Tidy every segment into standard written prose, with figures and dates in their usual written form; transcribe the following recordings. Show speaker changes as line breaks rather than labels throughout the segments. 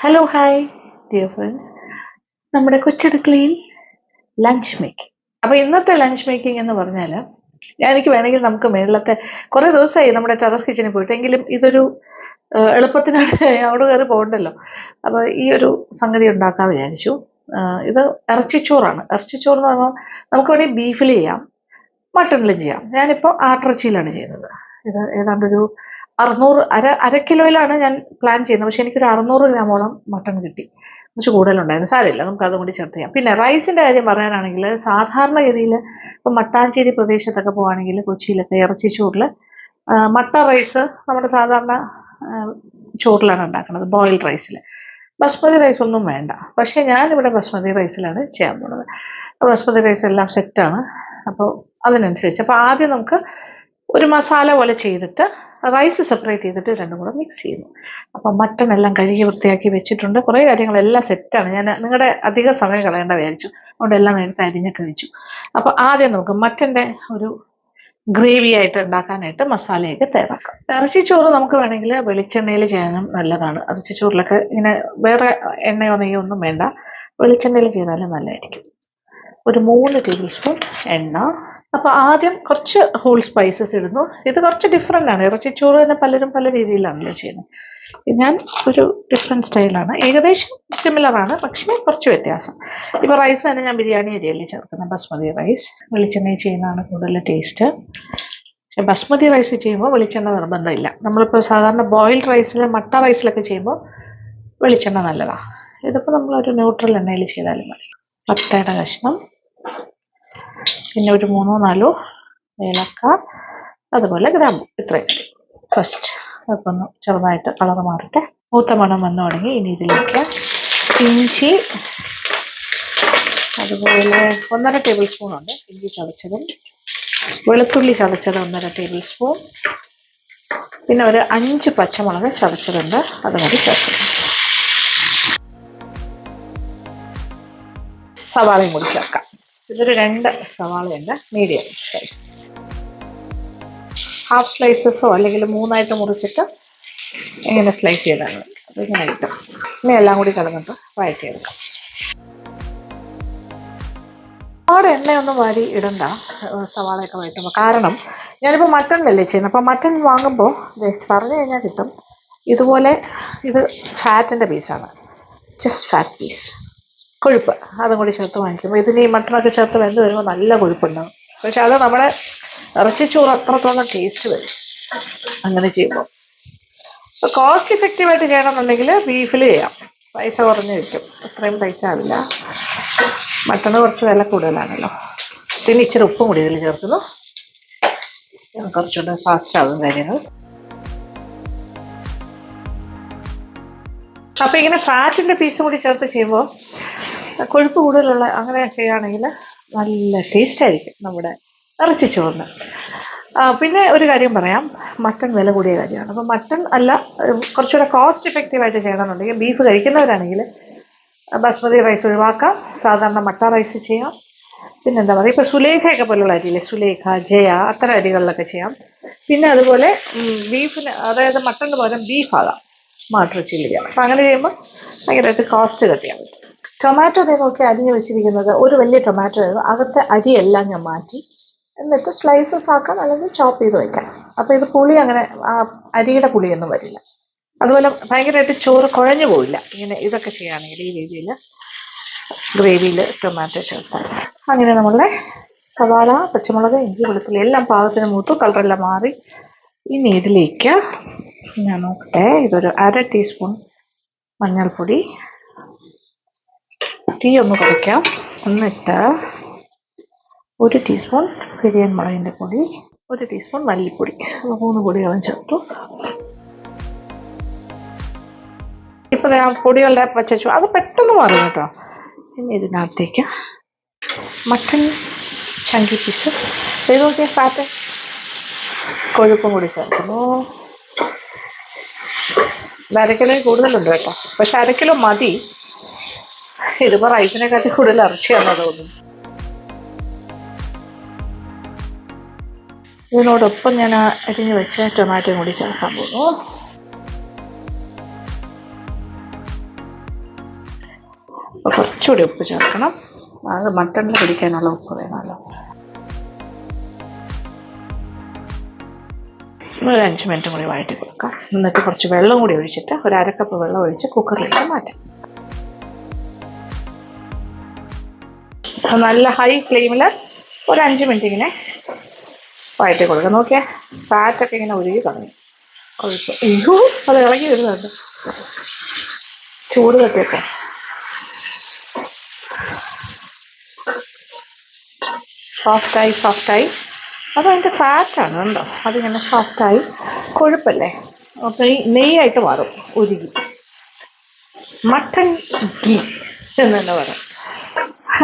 Hello hi dear friends, നമ്മുടെ കൊച്ചടുക്കളയിൽ lunch making. അപ്പോൾ ഇന്നത്തെ ലഞ്ച് മേക്കിംഗ് എന്ന് പറഞ്ഞാൽ എനിക്ക് വേണമെങ്കിൽ നമുക്ക് മേളിലത്തെ കുറേ ദിവസമായി നമ്മുടെ ടെറസ് കിച്ചണിൽ പോയിട്ട്, എങ്കിലും ഇതൊരു എളുപ്പത്തിനാണ് അവിടെ കയറി പോകണ്ടല്ലോ. അപ്പോൾ ഈ ഒരു സംഗതി ഉണ്ടാക്കാൻ വിചാരിച്ചു. ഇത് ഇറച്ചിച്ചോറാണ്. ഇറച്ചിച്ചോറ് എന്ന് പറഞ്ഞാൽ നമുക്ക് വേണമെങ്കിൽ ബീഫിൽ ചെയ്യാം, മട്ടണിലും ചെയ്യാം. ഞാനിപ്പോൾ ആട്ടിറച്ചിയിലാണ് ചെയ്യുന്നത്. ഇത് ഏതാണ്ടൊരു 600 അര കിലോയിലാണ് ഞാൻ പ്ലാൻ ചെയ്യുന്നത്. പക്ഷെ എനിക്കൊരു 600 ഗ്രാമോളം മട്ടൺ കിട്ടി. കുറച്ച് കൂടുതലുണ്ടായിരുന്നു. സാരമില്ല, നമുക്ക് അതും കൂടി ചേർത്ത് ചെയ്യാം. പിന്നെ റൈസിൻ്റെ കാര്യം പറയാനാണെങ്കിൽ സാധാരണഗതിയിൽ ഇപ്പം മട്ടാഞ്ചേരി പ്രദേശത്തൊക്കെ പോവുകയാണെങ്കിൽ കൊച്ചിയിലൊക്കെ ഇറച്ചിച്ചോറിൽ മട്ട റൈസ് നമ്മുടെ സാധാരണ ചോറിലാണ് ഉണ്ടാക്കുന്നത്, ബോയിൽഡ് റൈസിൽ. ബസ്മതി റൈസ് ഒന്നും വേണ്ട. പക്ഷേ ഞാനിവിടെ ബസ്മതി റൈസിലാണ് ചെയ്യാൻ പോകുന്നത്. ബസ്മതി റൈസ് എല്ലാം സെറ്റാണ്. അപ്പോൾ അതിനനുസരിച്ച് അപ്പോൾ ആദ്യം നമുക്ക് ഒരു മസാല പോലെ ചെയ്തിട്ട് റൈസ് സെപ്പറേറ്റ് ചെയ്തിട്ട് രണ്ടും കൂടെ മിക്സ് ചെയ്യുന്നു. അപ്പം മട്ടൺ എല്ലാം കഴുകി വൃത്തിയാക്കി വെച്ചിട്ടുണ്ട്. കുറേ കാര്യങ്ങളെല്ലാം സെറ്റാണ്. ഞാൻ നിങ്ങളുടെ അധിക സമയം കളയേണ്ട വിചാരിച്ചു, അതുകൊണ്ട് എല്ലാം നേരത്തെ അരിഞ്ഞൊക്കെ വെച്ചു. അപ്പോൾ ആദ്യം നമുക്ക് മട്ടൻ്റെ ഒരു ഗ്രേവി ആയിട്ട് ഉണ്ടാക്കാനായിട്ട് മസാലയൊക്കെ തയ്യാറാക്കാം. ഇറച്ചിച്ചോറ് നമുക്ക് വേണമെങ്കിൽ വെളിച്ചെണ്ണയിൽ ചെയ്യാനും നല്ലതാണ്. ഇറച്ചിച്ചോറിലൊക്കെ ഇങ്ങനെ വേറെ എണ്ണയോ നെയ്യോ ഒന്നും വേണ്ട, വെളിച്ചെണ്ണയിൽ ചെയ്താലും നല്ലതായിരിക്കും. ഒരു 3 ടേബിൾ സ്പൂൺ എണ്ണ. അപ്പോൾ ആദ്യം കുറച്ച് ഹോൾ സ്പൈസസ് ഇടുന്നു. ഇത് കുറച്ച് ഡിഫറെൻ്റ് ആണ്. ഇറച്ചിച്ചോറ് തന്നെ പലരും പല രീതിയിലാണല്ലോ ചെയ്യുന്നത്. ഞാൻ ഒരു ഡിഫറെൻറ്റ് സ്റ്റൈലാണ്. ഏകദേശം സിമിലറാണ്, പക്ഷേ കുറച്ച് വ്യത്യാസം. ഇപ്പോൾ റൈസ് തന്നെ ഞാൻ ബിരിയാണി അരിയല്ലേ ചേർക്കുന്നത്, ബസ്മതി റൈസ്. വെളിച്ചെണ്ണയിൽ ചെയ്യുന്നതാണ് കൂടുതൽ ടേസ്റ്റ്. പക്ഷേ ബസ്മതി റൈസ് ചെയ്യുമ്പോൾ വെളിച്ചെണ്ണ നിർബന്ധമില്ല. നമ്മളിപ്പോൾ സാധാരണ ബോയിൽഡ് റൈസിൽ മട്ട റൈസിലൊക്കെ ചെയ്യുമ്പോൾ വെളിച്ചെണ്ണ നല്ലതാണ്. ഇതിപ്പോൾ നമ്മളൊരു ന്യൂട്രൽ എണ്ണയിൽ ചെയ്താലും മതി. പട്ടയുടെ കഷ്ണം, പിന്നെ ഒരു 3-4 ഏലക്ക, അതുപോലെ ഗ്രാമ്പു. ഇത്രയും ഫസ്റ്റ് അതൊക്കെ ഒന്ന് ചെറുതായിട്ട് കളർ മാറട്ടെ. മൂത്ത മണം വന്നു തുടങ്ങി. ഇനി ഇതിലേക്ക് ഇഞ്ചി, അതുപോലെ 1.5 ടേബിൾ സ്പൂൺ ഉണ്ട് ഇഞ്ചി ചതച്ചതും, വെളുത്തുള്ളി ചതച്ചത് 1.5 ടേബിൾ സ്പൂൺ, പിന്നെ ഒരു 5 പച്ചമുളക് ചതച്ചതുണ്ട്, അത് കൂടി ചേർക്കുന്നു. സവാളയും കൂടി ചേർക്കാം. ഇതൊരു 2 സവാളയുണ്ട്, മീഡിയം സൈസ്. ഹാഫ് സ്ലൈസസോ അല്ലെങ്കിൽ 3ആയിട്ട് മുറിച്ചിട്ട് ഇങ്ങനെ സ്ലൈസ് ചെയ്താണ്. അത് ഇങ്ങനെ കിട്ടും. ഇനി എല്ലാം കൂടി കിടന്നിട്ട് വഴറ്റിയെടുക്കാം. ഒരുപാട് എണ്ണയൊന്നും വാരി ഇടണ്ട സവാളയൊക്കെ വഴറ്റുമ്പോൾ. കാരണം ഞാനിപ്പോൾ മട്ടണിലല്ലേ ചെയ്യുന്നത്. അപ്പോൾ മട്ടൺ വാങ്ങുമ്പോൾ പറഞ്ഞു കഴിഞ്ഞാൽ കിട്ടും ഇതുപോലെ. ഇത് ഫാറ്റിൻ്റെ പീസാണ്, ജസ്റ്റ് ഫാറ്റ് പീസ്, കൊഴുപ്പ്. അതും കൂടി ചേർത്ത് വാങ്ങിക്കുമ്പോൾ ഇതിന് ഈ മട്ടണൊക്കെ ചേർത്ത് വെന്ത് വരുമ്പോൾ നല്ല കൊഴുപ്പുണ്ടാകും. പക്ഷെ അത് നമ്മുടെ ഇറച്ചിച്ചോറ് അത്രത്തോളം ടേസ്റ്റ് വരും അങ്ങനെ ചെയ്യുമ്പോൾ. അപ്പോൾ കോസ്റ്റ് ഇഫക്റ്റീവായിട്ട് ചെയ്യണമെന്നുണ്ടെങ്കിൽ ബീഫിൽ ചെയ്യാം, പൈസ കുറഞ്ഞ് കിട്ടും. അത്രയും പൈസ ആവില്ല. മട്ടണ് കുറച്ച് വില കൂടുതലാണല്ലോ. പിന്നെ ഇച്ചിരി ഉപ്പും കൂടി ഇതിൽ ചേർക്കുന്നു, കുറച്ചുകൂടെ ഫാസ്റ്റ് ആകും കാര്യങ്ങൾ. അപ്പോൾ ഇങ്ങനെ ഫാറ്റിൻ്റെ പീസും കൂടി ചേർത്ത് ചെയ്യുമ്പോൾ കൊഴുപ്പ് കൂടുതലുള്ള അങ്ങനെ ചെയ്യുകയാണെങ്കിൽ നല്ല ടേസ്റ്റ് ആയിരിക്കും നമ്മുടെ ഇറച്ചിച്ചോറിന്. പിന്നെ ഒരു കാര്യം പറയാം, മട്ടൺ വില കൂടിയ കാര്യമാണ്. അപ്പോൾ മട്ടൺ അല്ല, കുറച്ചുകൂടെ കോസ്റ്റ് ഇഫക്റ്റീവായിട്ട് ചെയ്യണമെന്നുണ്ടെങ്കിൽ ബീഫ് കഴിക്കുന്നവരാണെങ്കിൽ ബസ്മതി റൈസ് ഒഴിവാക്കാം, സാധാരണ മട്ട റൈസ് ചെയ്യാം. പിന്നെന്താ പറയുക, ഇപ്പോൾ സുലേഖയൊക്കെ പോലുള്ള അരിയില്ലേ, സുലേഖ, ജയ, അത്തരം അരികളിലൊക്കെ ചെയ്യാം. പിന്നെ അതുപോലെ ബീഫിന്, അതായത് മട്ടണിന് പകരം ബീഫാകാം, മാട്ടിറച്ചിയിൽ ചെയ്യാം. അപ്പോൾ അങ്ങനെ ചെയ്യുമ്പോൾ ഭയങ്കരമായിട്ട് കോസ്റ്റ് കട്ടിയാൻ പറ്റും. ടൊമാറ്റോ നോക്കി അരിഞ്ഞ് വെച്ചിരിക്കുന്നത് ഒരു വലിയ ടൊമാറ്റോ ആയിരുന്നു. അകത്തെ അരിയെല്ലാം ഞാൻ മാറ്റി, എന്നിട്ട് സ്ലൈസസ് ആക്കാം, അല്ലെങ്കിൽ ചോപ്പ് ചെയ്ത് വയ്ക്കാം. അപ്പോൾ ഇത് പുളി അങ്ങനെ അരിയുടെ പുളിയൊന്നും വരില്ല. അതുപോലെ ഭയങ്കരമായിട്ട് ചോറ് കുഴഞ്ഞു പോവില്ല ഇങ്ങനെ ഇതൊക്കെ ചെയ്യുകയാണെങ്കിൽ. ഈ രീതിയിൽ ഗ്രേവിയിൽ ടൊമാറ്റോ ചേർത്താൽ അങ്ങനെ നമ്മളുടെ സവാള, പച്ചമുളക്, ഇഞ്ചി, വെളുത്തുള്ളി എല്ലാം പാകത്തിന് മൂത്തു, കളറെല്ലാം മാറി. ഇനി ഇതിലേക്ക് ഞാൻ നോക്കട്ടെ, ഇതൊരു 1/2 ടീസ്പൂൺ മഞ്ഞൾപ്പൊടി, തീ ഒന്ന് കുറയ്ക്കാം. എന്നിട്ട് 1 ടീസ്പൂൺ പിരിയൻ മുളകിൻ്റെ പൊടി, 1 ടീസ്പൂൺ മല്ലിപ്പൊടി, 3 പൊടികളും ചേർത്തു. ഇപ്പോൾ ആ പൊടികളുടെ പച്ചച്ചു അത് പെട്ടെന്ന് മാറും കേട്ടോ. ഇനി ഇതിനകത്തേക്ക് മട്ടൺ ചങ്കി പീസസ് ചെയ്ത് നോക്കിയാൽ ഫാറ്റ് കൊഴുപ്പും കൂടി ചേർക്കുന്നു. 1/2 കിലോ കൂടുതലുണ്ട് കേട്ടോ, പക്ഷെ 1/2 കിലോ മതി. ഇതിപ്പോൾ റൈസിനെക്കാട്ടി കൂടുതൽ ഇറച്ചിയാണെന്ന് തോന്നുന്നു. ഇതിനോടൊപ്പം ഞാൻ അരിഞ്ഞ് വെച്ച ടൊമാറ്റോയും കൂടി ചേർക്കാൻ പോകുന്നു. അപ്പോൾ കുറച്ചുകൂടി ഉപ്പ് ചേർക്കണം. അത് മട്ടണിൽ പിടിക്കാനുള്ള ഉപ്പ് വേണമല്ലോ. ഒരു 5 മിനിറ്റ് കൂടി വഴറ്റി കൊടുക്കാം. എന്നിട്ട് കുറച്ച് വെള്ളം കൂടി ഒഴിച്ചിട്ട് ഒരു 1/2 കപ്പ് വെള്ളം ഒഴിച്ച് കുക്കറിലേക്ക് മാറ്റാം. നല്ല ഹൈ ഫ്ലെയിമിൽ ഒരു 5 മിനിറ്റ് ഇങ്ങനെ വഴറ്റി കൊടുക്കാം. നോക്കിയാൽ ഫാറ്റൊക്കെ ഇങ്ങനെ ഉരുകി തുടങ്ങി. അയ്യോ, അത് ഇളകി വരുന്നുണ്ട്. ചൂട് തട്ടിയപ്പോൾ സോഫ്റ്റായി. അപ്പോൾ അതിൻ്റെ ഫാറ്റാണ് കണ്ടോ, അതിങ്ങനെ സോഫ്റ്റായി കൊഴുപ്പല്ലേ. അപ്പോൾ ഈ നെയ്യായിട്ട് മാറും, ഉരുകി. മട്ടൺ ഗീ എന്ന് തന്നെ പറയാം.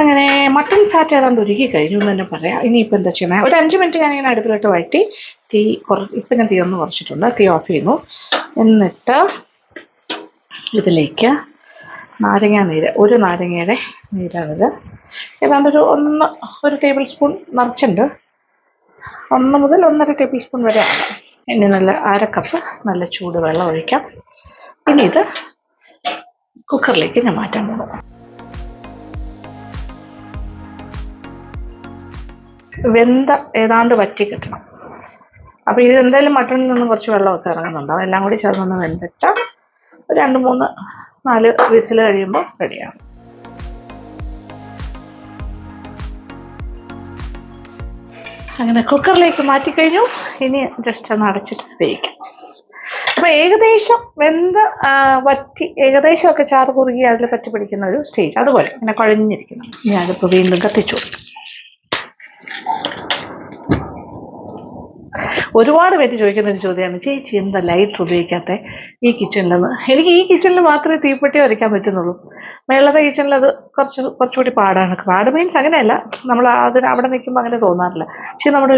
അങ്ങനെ മട്ടൺ ഫാറ്റ് ഏതാണ്ട് ഉരുകി കഴിഞ്ഞു എന്ന് തന്നെ പറയാം. ഇനിയിപ്പോൾ എന്താ ചെയ്യണേ, ഒരു 5 മിനിറ്റ് ഞാനിങ്ങനെ അടുപ്പിലോട്ട് വഴറ്റി ഇപ്പം ഞാൻ തീ ഒന്ന് കുറച്ചിട്ടുണ്ട്. തീ ഓഫ് ചെയ്യുന്നു. എന്നിട്ട് ഇതിലേക്ക് നാരങ്ങ നീര്, ഒരു നാരങ്ങയുടെ നീരാണിത്. ഏതാണ്ട് ഒരു ടേബിൾ സ്പൂൺ നിറച്ചുണ്ട്. 1 മുതൽ 1.5 ടേബിൾ സ്പൂൺ വരെ ആകാം. ഇനി നല്ല 1/2 കപ്പ് നല്ല ചൂട് വെള്ളം ഒഴിക്കാം. ഇനി ഇത് കുക്കറിലേക്ക് ഞാൻ മാറ്റാൻ പോകും. വെന്ത ഏതാണ്ട് വറ്റി കിട്ടണം. അപ്പോൾ ഇത് എന്തായാലും മട്ടണിൽ നിന്നും കുറച്ച് വെള്ളമൊക്കെ ഇറങ്ങുന്നുണ്ടാവും. എല്ലാം കൂടി ചേർന്നൊന്ന് വെന്തിട്ട് 2, 3, 4 വിസിൽ കഴിയുമ്പോൾ റെഡിയാണ്. അങ്ങനെ കുക്കറിലേക്ക് മാറ്റിക്കഴിഞ്ഞു. ഇനി ജസ്റ്റ് ഒന്ന് അടച്ചിട്ട് വേവിക്കാം. അപ്പോൾ ഏകദേശം വെന്ത് വറ്റി, ഏകദേശമൊക്കെ ചാറ് കുറുകി അതിൽ പറ്റി പിടിക്കുന്ന ഒരു സ്റ്റേജ്, അതുപോലെ ഇങ്ങനെ കുഴഞ്ഞിരിക്കണം. ഞാനിപ്പോൾ വീണ്ടും കത്തിച്ചു. ഒരുപാട് പേര് ചോദിക്കുന്ന ഒരു ചോദ്യമാണ്, ചേച്ചി എന്താ ലൈറ്റർ ഉപയോഗിക്കാത്ത ഈ കിച്ചണിലെന്ന്. എനിക്ക് ഈ കിച്ചണിൽ മാത്രമേ തീപ്പെട്ടി വരയ്ക്കാൻ പറ്റുന്നുള്ളൂ. മേളത്തെ കിച്ചണിൽ അത് കുറച്ചുകൂടി പാടാണ്. പാട് മീൻസ് അങ്ങനെയല്ല, നമ്മൾ അവിടെ നിൽക്കുമ്പോൾ അങ്ങനെ തോന്നാറില്ല. പക്ഷെ നമ്മുടെ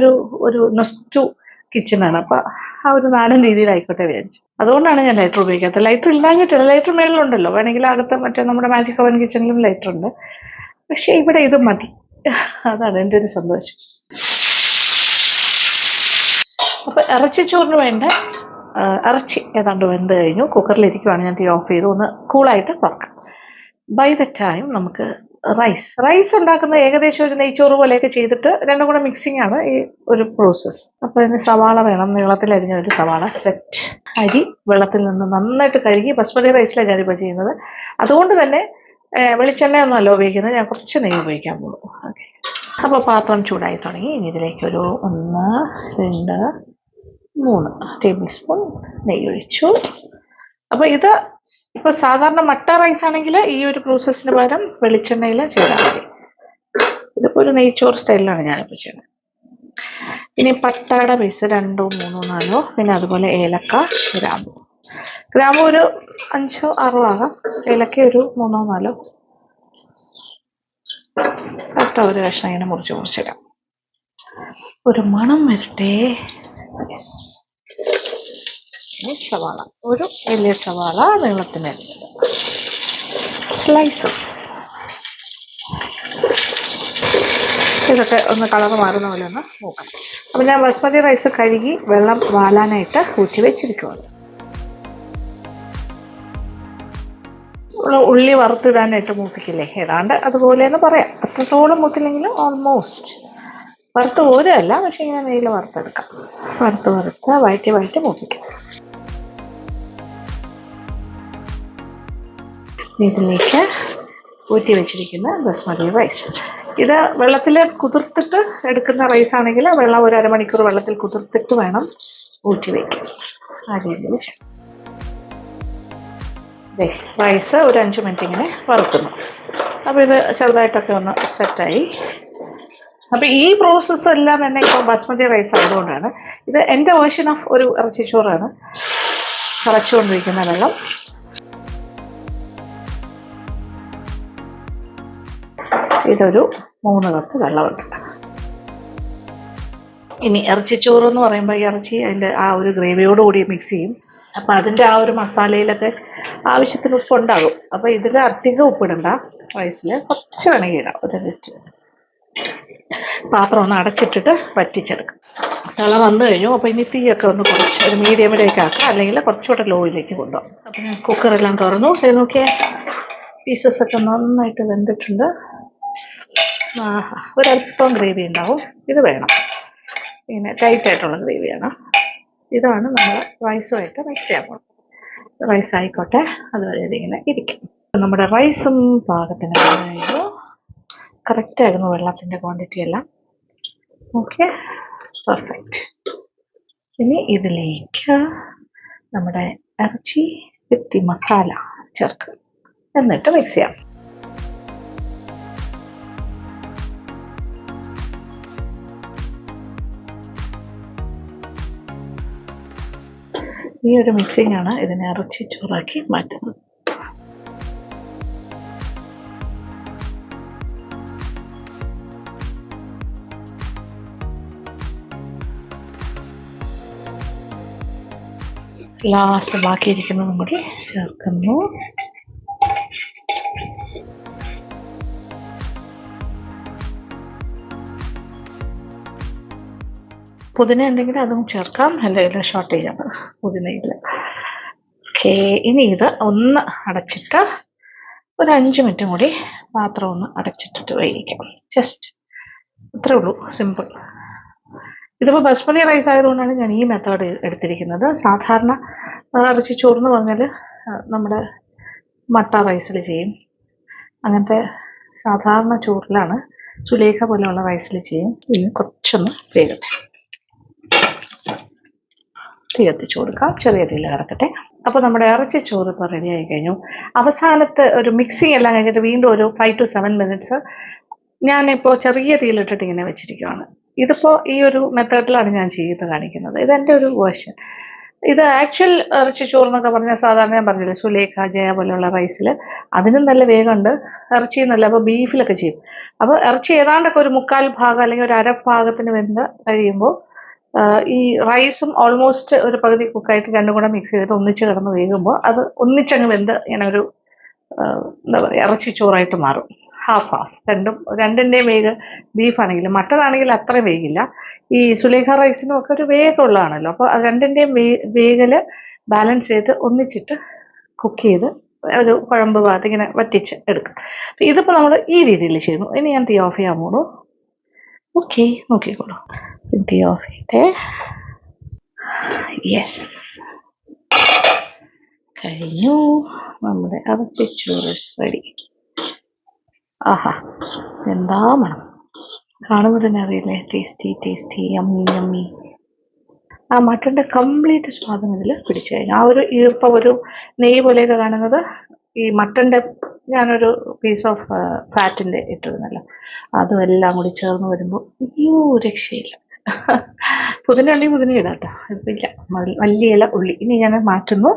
ഒരു നൊസ്റ്റു കിച്ചണാണ്. അപ്പം ആ ഒരു നാടൻ രീതിയിലായിക്കോട്ടെ വിചാരിച്ചു. അതുകൊണ്ടാണ് ഞാൻ ലൈറ്റർ ഉപയോഗിക്കാത്തത്. ലൈറ്റർ ഇല്ലാഞ്ഞിട്ടില്ല, ലൈറ്റർ മേളിലുണ്ടല്ലോ, വേണമെങ്കിൽ അകത്ത് മറ്റേ നമ്മുടെ മാജിക് ഓവൻ കിച്ചണിലും ലൈറ്റർ ഉണ്ട്. പക്ഷെ ഇവിടെ ഇത് മതി, അതാണ് എൻ്റെ ഒരു സന്തോഷം. അപ്പോൾ ഇറച്ചിച്ചോറിന് വേണ്ട ഇറച്ചി ഏതാണ്ട് വെന്ത് കഴിഞ്ഞു. കുക്കറിലിരിക്കുവാണ്. ഞാൻ തീ ഓഫ് ചെയ്തു. ഒന്ന് കൂളായിട്ട് തുറക്കാം. ബൈ ദ ടൈം നമുക്ക് റൈസ് ഉണ്ടാക്കുന്ന ഏകദേശം ഒരു നെയ്ച്ചോറ് പോലെയൊക്കെ ചെയ്തിട്ട് രണ്ടും കൂടെ മിക്സിംഗ് ആണ് ഈ ഒരു പ്രോസസ്സ്. അപ്പോൾ ഇതിന് സവാള വേണം, നീളത്തിലരിഞ്ഞ ഒരു സവാള സെറ്റ്. അരി വെള്ളത്തിൽ നിന്ന് നന്നായിട്ട് കഴുകി, ബസ്മതി റൈസിലാണ് ഞാനിപ്പോൾ ചെയ്യുന്നത്. അതുകൊണ്ട് തന്നെ വെളിച്ചെണ്ണയൊന്നുമല്ല ഉപയോഗിക്കുന്നത്, ഞാൻ കുറച്ച് നെയ്യ് ഉപയോഗിക്കാൻ പോകും. ഓക്കെ, അപ്പോൾ പാത്രം ചൂടായി തുടങ്ങി. ഇനി ഇതിലേക്കൊരു 1, 2, 3 ടേബിൾ സ്പൂൺ നെയ്യ് ഒഴിച്ചു. അപ്പോൾ ഇത് ഇപ്പോൾ സാധാരണ മട്ട റൈസ് ആണെങ്കിൽ ഈ ഒരു പ്രോസസ്സിന് പകരം വെളിച്ചെണ്ണയിൽ ചെയ്താൽ മതി. ഇതിപ്പോൾ ഒരു നെയ്ച്ചോറ് സ്റ്റൈലിലാണ് ഞാനിപ്പോൾ ചെയ്യുന്നത്. ഇനി പട്ടയുടെ പീസ് 2, 3, 4, പിന്നെ അതുപോലെ ഏലക്ക, ഗ്രാമ്പു ഒരു 5, 6 ആകാം. ഏലക്ക ഒരു 3, 4. പട്ട ഒരു കഷ്ണം ഇങ്ങനെ മുറിച്ചിടാം. ഒരു മണം വരട്ടെ. സവാള, ഒരു വലിയ സവാള നീളത്തിന് സ്ലൈസസ്. ഇതൊക്കെ ഒന്ന് കളർ മാറുന്ന പോലെ ഒന്ന് നോക്കണം. അപ്പം ഞാൻ ബസ്മതി റൈസ് കഴുകി വെള്ളം വാലാനായിട്ട് ഊറ്റി വെച്ചിരിക്കുകയാണ്. ഉള്ളി വറുത്തിടാനായിട്ട് മൂപ്പിക്കില്ലേ, ഏതാണ്ട് അതുപോലെ എന്ന് പറയാം. അത്രത്തോളം മൂത്തില്ലെങ്കിലും ഓൾമോസ്റ്റ് വറുത്ത് പോരല്ല, പക്ഷെ ഇങ്ങനെ നെയ്യിൽ വറുത്തെടുക്കാം. വറുത്ത് വഴറ്റി മൂപ്പിക്കാം. ഇതിലേക്ക് ഊറ്റി വെച്ചിരിക്കുന്ന ബസ്മതി റൈസ്, ഇത് വെള്ളത്തിൽ കുതിർത്തിട്ട് എടുക്കുന്ന റൈസ് ആണെങ്കിൽ വെള്ളം ഒരു 1/2 മണിക്കൂർ വെള്ളത്തിൽ കുതിർത്തിട്ട് വേണം ഊറ്റി വയ്ക്കാൻ. ആ രീതിയിൽ ചെയ്യണം. റൈസ് ഒരു 5 മിനിറ്റ് ഇങ്ങനെ വറുക്കുന്നു. അപ്പോൾ ഇത് ചെറുതായിട്ടൊക്കെ ഒന്ന് സെറ്റായി. അപ്പോൾ ഈ പ്രോസസ്സ് എല്ലാം തന്നെ ഇപ്പോൾ ബസ്മതി റൈസ് ആയതുകൊണ്ടാണ്. ഇത് എൻ്റെ വേർഷൻ ഓഫ് ഒരു ഇറച്ചിച്ചോറാണ്. തിളച്ചുകൊണ്ടിരിക്കുന്ന വെള്ളം ഇതൊരു 3 കപ്പ് വെള്ളമുണ്ട്. ഇനി ഇറച്ചിച്ചോറ് എന്ന് പറയുമ്പോൾ ഈ ഇറച്ചി അതിൻ്റെ ആ ഒരു ഗ്രേവിയോടുകൂടി മിക്സ് ചെയ്യും. അപ്പം അതിൻ്റെ ആ ഒരു മസാലയിലൊക്കെ ആവശ്യത്തിന് ഉപ്പുണ്ടാകും. അപ്പോൾ ഇതിൽ അധികം ഉപ്പിടണ്ട. റൈസിൽ കുറച്ച് വേണമെങ്കിൽ ഇടാം. ഒരു ലിറ്റ് പാത്രം ഒന്ന് അടച്ചിട്ടിട്ട് വറ്റിച്ചെടുക്കും. തിള വന്നു കഴിഞ്ഞു. അപ്പോൾ ഇനി തീയൊക്കെ ഒന്ന് കുറച്ച് ഒരു മീഡിയമിലേക്ക് ആക്കാം, അല്ലെങ്കിൽ കുറച്ചുകൂടെ ലോയിലേക്ക് കൊണ്ടുപോകും. അപ്പം ഞാൻ കുക്കറെല്ലാം തുറന്നു. നോക്കിയേ, പീസസ് ഒക്കെ നന്നായിട്ട് വെന്തിട്ടുണ്ട്. ഒരല്പം ഗ്രേവി ഉണ്ടാവും. ഇത് വേണം, ഇങ്ങനെ ടൈറ്റ് ആയിട്ടുള്ള ഗ്രേവിയാണ്. ഇതാണ് നമ്മൾ റൈസുമായിട്ട് മിക്സ് ചെയ്യാൻ പോകുന്നത്. റൈസ് ആയിക്കോട്ടെ, അതുവരെ ഇതിങ്ങനെ ഇരിക്കും. നമ്മുടെ റൈസും പാകത്തിന് ആയിരുന്നു, കറക്റ്റായിരുന്നു വെള്ളത്തിൻ്റെ ക്വാണ്ടിറ്റി എല്ലാം. Okay, perfect. ഇനി ഇതിലേക്ക് നമ്മുടെ ഇറച്ചി വിത്ത് മസാല ചേർക്കുക, എന്നിട്ട് മിക്സ് ചെയ്യാം. ഈ ഒരു മിക്സിംഗ് ആണ് ഇതിനെ ഇറച്ചി ചോറാക്കി മാറ്റുന്നത്. ലാസ്റ്റ് ബാക്കിയിരിക്കുന്നതും കൂടി ചേർക്കുന്നു. പുതിന ഉണ്ടെങ്കിൽ അതും ചേർക്കാം, അല്ലെങ്കിൽ ഷോർട്ട് ചെയ്യാം പുതിനയിൽ. ഓക്കെ, ഇനി ഇത് ഒന്ന് അടച്ചിട്ട് ഒരു 5 മിനിറ്റും കൂടി പാത്രം ഒന്ന് അടച്ചിട്ടിട്ട് വേവിക്കാം. ജസ്റ്റ് അത്രേ ഉള്ളൂ, സിമ്പിൾ. ഇതിപ്പോൾ ബസ്മതി റൈസ് ആയതുകൊണ്ടാണ് ഞാൻ ഈ മെത്തേഡ് എടുത്തിരിക്കുന്നത്. സാധാരണ ഇറച്ചി ചോറെന്ന് പറഞ്ഞാൽ നമ്മുടെ മട്ട റൈസിൽ ചെയ്യും, അങ്ങനത്തെ സാധാരണ ചോറിലാണ്, സുലേഖ പോലെയുള്ള റൈസിൽ ചെയ്യും. ഇനി കുറച്ചൊന്ന് വേഗട്ടെ, തീ കത്തിച്ച് കൊടുക്കാം, ചെറിയ തീയിൽ കിടക്കട്ടെ. അപ്പോൾ നമ്മുടെ ഇറച്ചി ചോറ് ഇപ്പോൾ റെഡി ആയി കഴിഞ്ഞു. അവസാനത്തെ ഒരു മിക്സിങ് എല്ലാം കഴിഞ്ഞിട്ട് വീണ്ടും ഒരു 5 to 7 മിനിറ്റ്സ് ഞാനിപ്പോൾ ചെറിയ തീയിലിട്ടിട്ട് ഇങ്ങനെ വെച്ചിരിക്കുകയാണ്. ഇതിപ്പോൾ ഈ ഒരു മെത്തേഡിലാണ് ഞാൻ ചെയ്ത് കാണിക്കുന്നത്. ഇതെൻ്റെ ഒരു വേർഷൻ. ഇത് ആക്ച്വൽ ഇറച്ചി ചോറ് എന്നൊക്കെ പറഞ്ഞാൽ സാധാരണ ഞാൻ പറഞ്ഞില്ലേ സുലേഖ, ജയ പോലെയുള്ള റൈസിൽ അതിനും നല്ല വേഗമുണ്ട്, ഇറച്ചിയും നല്ല. അപ്പോൾ ബീഫിലൊക്കെ ചെയ്യും. അപ്പോൾ ഇറച്ചി ഏതാണ്ടൊക്കെ ഒരു 1/4 ഭാഗം അല്ലെങ്കിൽ ഒരു 1/2 ഭാഗത്തിന് വെന്ത് കഴിയുമ്പോൾ ഈ റൈസും ഓൾമോസ്റ്റ് ഒരു പകുതി കുക്കായിട്ട് രണ്ടും കൂടെ മിക്സ് ചെയ്തിട്ട് ഒന്നിച്ച് കിടന്ന് വേകുമ്പോൾ അത് ഒന്നിച്ചങ്ങ് വെന്ത് ഇങ്ങനെ ഒരു എന്താ പറയുക ഇറച്ചി ചോറായിട്ട് മാറും. ഹാഫ് രണ്ടിൻ്റെയും വേഗ്. ബീഫാണെങ്കിലും മട്ടനാണെങ്കിലും അത്രയും വേഗില്ല. ഈ സുലേഖ റൈസിനും ഒക്കെ ഒരു വേഗമുള്ളതാണല്ലോ. അപ്പോൾ രണ്ടിൻ്റെയും വേഗല് ബാലൻസ് ചെയ്ത് ഒന്നിച്ചിട്ട് കുക്ക് ചെയ്ത് ഒരു കുഴമ്പ് ഭാഗത്ത് ഇങ്ങനെ വറ്റിച്ച് എടുക്കും. അപ്പം ഇതിപ്പോൾ നമ്മൾ ഈ രീതിയിൽ ചെയ്യുന്നു. ഇനി ഞാൻ തീ ഓഫ് ചെയ്യാൻ പോകുന്നു. ഓക്കെ, നോക്കിക്കോളൂ. തീ ഓഫ് ചെയ്തേ. യെസ്, കഴിഞ്ഞു. നമ്മുടെ ഇറച്ചിച്ചോറ് റെഡി. ആഹാ, എന്താ മണം! കാണുമ്പോൾ തന്നെ അറിയില്ലേ, ടേസ്റ്റി യമ്മി. ആ മട്ടൻ്റെ കംപ്ലീറ്റ് സ്വാദം ഇതിൽ പിടിച്ചു കഴിഞ്ഞു. ആ ഒരു ഈർപ്പം, ഒരു നെയ്യ് പോലെയൊക്കെ കാണുന്നത് ഈ മട്ടൻ്റെ, ഞാനൊരു പീസ് ഓഫ് ഫാറ്റിൻ്റെ ഇട്ടിരുന്നല്ലോ, അതും എല്ലാം കൂടി ചേർന്ന് വരുമ്പോൾ അയ്യോ രക്ഷയില്ല. പുതിന ഉള്ളി പുതിന ഇടാട്ടോ, ഇതില്ല. വലിയ ഇല ഉള്ളി. ഇനി ഞാൻ മാറ്റുന്നു,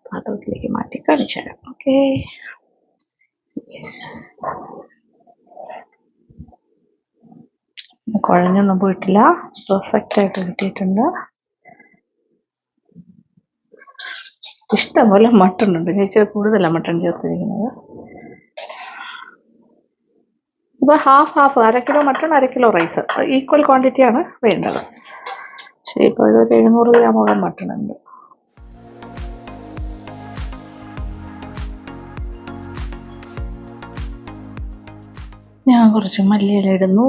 പാത്രത്തിലേക്ക് മാറ്റി കാണിച്ചു തരാം. ഓക്കെ, കുഴഞ്ഞൊന്നും പോയിട്ടില്ല, പെർഫെക്റ്റ് ആയിട്ട് കിട്ടിയിട്ടുണ്ട്. ഇഷ്ടംപോലെ മട്ടൺ ഉണ്ട്, ഞാൻ ഇച്ചിരി കൂടുതലാണ് മട്ടൺ ചേർത്തിരിക്കുന്നത്. ഇപ്പോൾ half 1/2 kilo mutton 1/2 kilo rice, equal ക്വാണ്ടിറ്റിയാണ് വേണ്ടത്. ശരി, ഇപ്പോൾ ഇതൊരു 700 ഗ്രാമോളം മട്ടൺ ഉണ്ട്. ഞാൻ കുറച്ച് മല്ലിയില ഇടുന്നു,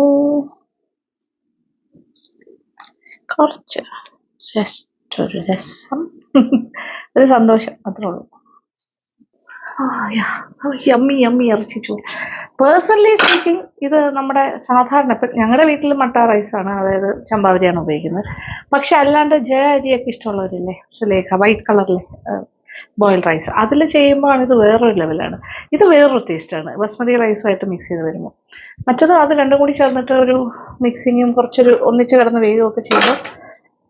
കുറച്ച് ജസ്റ്റ് ഒരു രസം, ഒരു സന്തോഷം, അത്രേ ഉള്ളൂ. യമ്മി ഇറച്ചി ചോറ്. പേഴ്സണലി സ്പീക്കിംഗ്, ഇത് നമ്മുടെ സാധാരണ ഇപ്പം ഞങ്ങളുടെ വീട്ടിൽ മട്ട റൈസാണ്, അതായത് ചമ്പാവരിയാണ് ഉപയോഗിക്കുന്നത്. പക്ഷെ അല്ലാണ്ട് ജയ അരിയൊക്കെ ഇഷ്ടമുള്ളവരില്ലേ, സുലേഖ വൈറ്റ് കളറിലെ ബോയിൽഡ് റൈസ്, അതിൽ ചെയ്യുമ്പോഴാണ് ഇത് വേറൊരു ലെവലാണ്. ഇത് വേറൊരു ടേസ്റ്റാണ് ബസ്മതി റൈസുമായിട്ട് മിക്സ് ചെയ്ത് വരുമ്പോൾ. മറ്റത് അത് രണ്ടും കൂടി ചേർന്നിട്ട് ഒരു മിക്സിങ്ങും കുറച്ചൊരു ഒന്നിച്ച് കിടന്ന് വേഗമൊക്കെ ചെയ്യുമ്പോൾ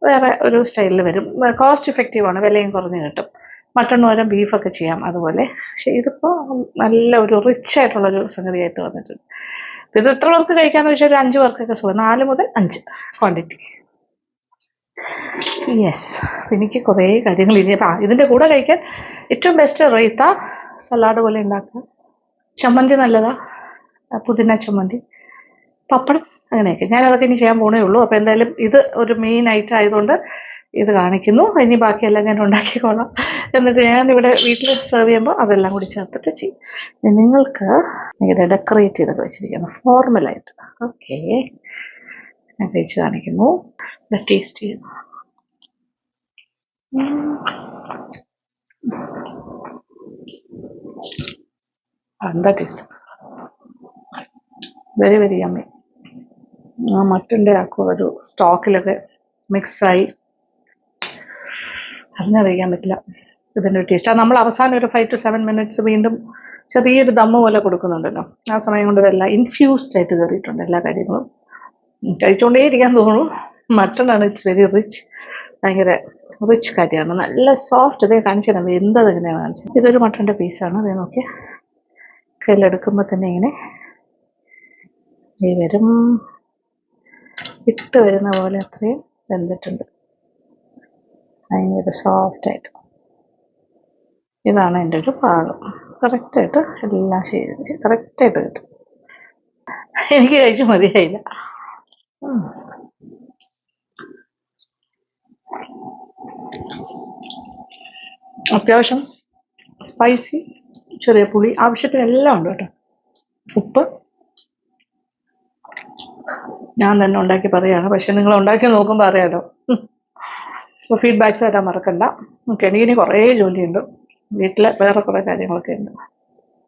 വേറെ ഒരു സ്റ്റൈലിൽ വരും. കോസ്റ്റ് ഇഫക്റ്റീവാണ്, വിലയും കുറഞ്ഞ് കിട്ടും. മട്ടൺ പകരം ബീഫൊക്കെ ചെയ്യാം അതുപോലെ. പക്ഷെ ഇതിപ്പോൾ നല്ല ഒരു റിച്ച് ആയിട്ടുള്ളൊരു സംഗതിയായിട്ട് വന്നിട്ടുണ്ട്. ഇത് എത്ര പേർക്ക് കഴിക്കാമെന്ന് വെച്ചാൽ ഒരു 5 പേർക്കൊക്കെ സുഖം, 4 മുതൽ 5 ക്വാണ്ടിറ്റി. യെസ്, എനിക്ക് കുറേ കാര്യങ്ങൾ ഇനി ഇതിൻ്റെ കൂടെ കഴിക്കാൻ ഏറ്റവും ബെസ്റ്റ് റൈത്ത, സലാഡ് പോലെ ഉണ്ടാക്കുക, ചമ്മന്തി നല്ലതാ, പുതിന ചമ്മന്തി, പപ്പടം, അങ്ങനെയൊക്കെ. ഞാനതൊക്കെ ഇനി ചെയ്യാൻ പോണേ ഉള്ളൂ. അപ്പോൾ എന്തായാലും ഇത് ഒരു മെയിൻ ഐറ്റം ആയതുകൊണ്ട് ഇത് കാണിക്കുന്നു. ഇനി ബാക്കിയെല്ലാം ഞാൻ ഉണ്ടാക്കിക്കോളാം. എന്നിട്ട് ഞാനിവിടെ വീട്ടിൽ സെർവ് ചെയ്യുമ്പോൾ അതെല്ലാം കൂടി ചേർത്തിട്ട് ചെയ്യും. നിങ്ങൾക്ക് ഇങ്ങനെ ഡെക്കറേറ്റ് ചെയ്തൊക്കെ വെച്ചിരിക്കുന്നു ഫോർമലായിട്ട്. ഓക്കെ, ഞാൻ കഴിച്ച് കാണിക്കുന്നു. ടേസ്റ്റ് ചെയ്യുന്നു. എന്താ ടേസ്റ്റ്, വെരി വെരി യമ്മി. ആ മട്ടൻ്റെ ആക്കും ഒരു സ്റ്റോക്കിലൊക്കെ മിക്സായി അറിഞ്ഞറിയിക്കാൻ പറ്റില്ല ഇതിൻ്റെ ഒരു ടേസ്റ്റ്. അത് നമ്മൾ അവസാനം ഒരു 5 to 7 minutes വീണ്ടും ചെറിയൊരു ദമ്മ് പോലെ കൊടുക്കുന്നുണ്ടല്ലോ, ആ സമയം കൊണ്ട് ഇതെല്ലാം ഇൻഫ്യൂസ്ഡ് ആയിട്ട് കയറിയിട്ടുണ്ട് എല്ലാ കാര്യങ്ങളും. കഴിച്ചുകൊണ്ടേ ഇരിക്കാൻ തോന്നുന്നു. മട്ടനാണ്, ഇറ്റ്സ് വെരി റിച്ച്, ഭയങ്കര റിച്ച് കാര്യമാണ്, നല്ല സോഫ്റ്റ്. ഇതേ കാണിച്ചു തരാം എന്തത് എങ്ങനെയാണ് കാണിച്ചത്. ഇതൊരു മട്ടൻ്റെ പീസാണ്. അതേ നോക്കി കയ്യിലെടുക്കുമ്പോൾ തന്നെ ഇങ്ങനെ വരും, ഇട്ട് വരുന്ന പോലെ അത്രയും വെന്തിട്ടുണ്ട്, ഭയങ്കര സോഫ്റ്റായിട്ട്. ഇതാണ് എൻ്റെ ഒരു പാകം. കറക്റ്റായിട്ട് എല്ലാം ശരി കറക്റ്റായിട്ട് കിട്ടും. എനിക്ക് കഴിച്ചു മതിയായില്ല. അത്യാവശ്യം സ്പൈസി, ചെറിയ പുളി, ആവശ്യത്തിന് എല്ലാം ഉണ്ട് കേട്ടോ. ഉപ്പ് ഞാൻ തന്നെ ഉണ്ടാക്കി പറയുകയാണ്, പക്ഷെ നിങ്ങൾ ഉണ്ടാക്കി നോക്കുമ്പോൾ അറിയാലോ. അപ്പോൾ ഫീഡ്ബാക്ക്സ് തരാൻ മറക്കണ്ട. ഓക്കെ, എനിക്കിനി കുറേ ജോലിയുണ്ട്, വീട്ടിൽ വേറെ കുറേ കാര്യങ്ങളൊക്കെ ഉണ്ട്.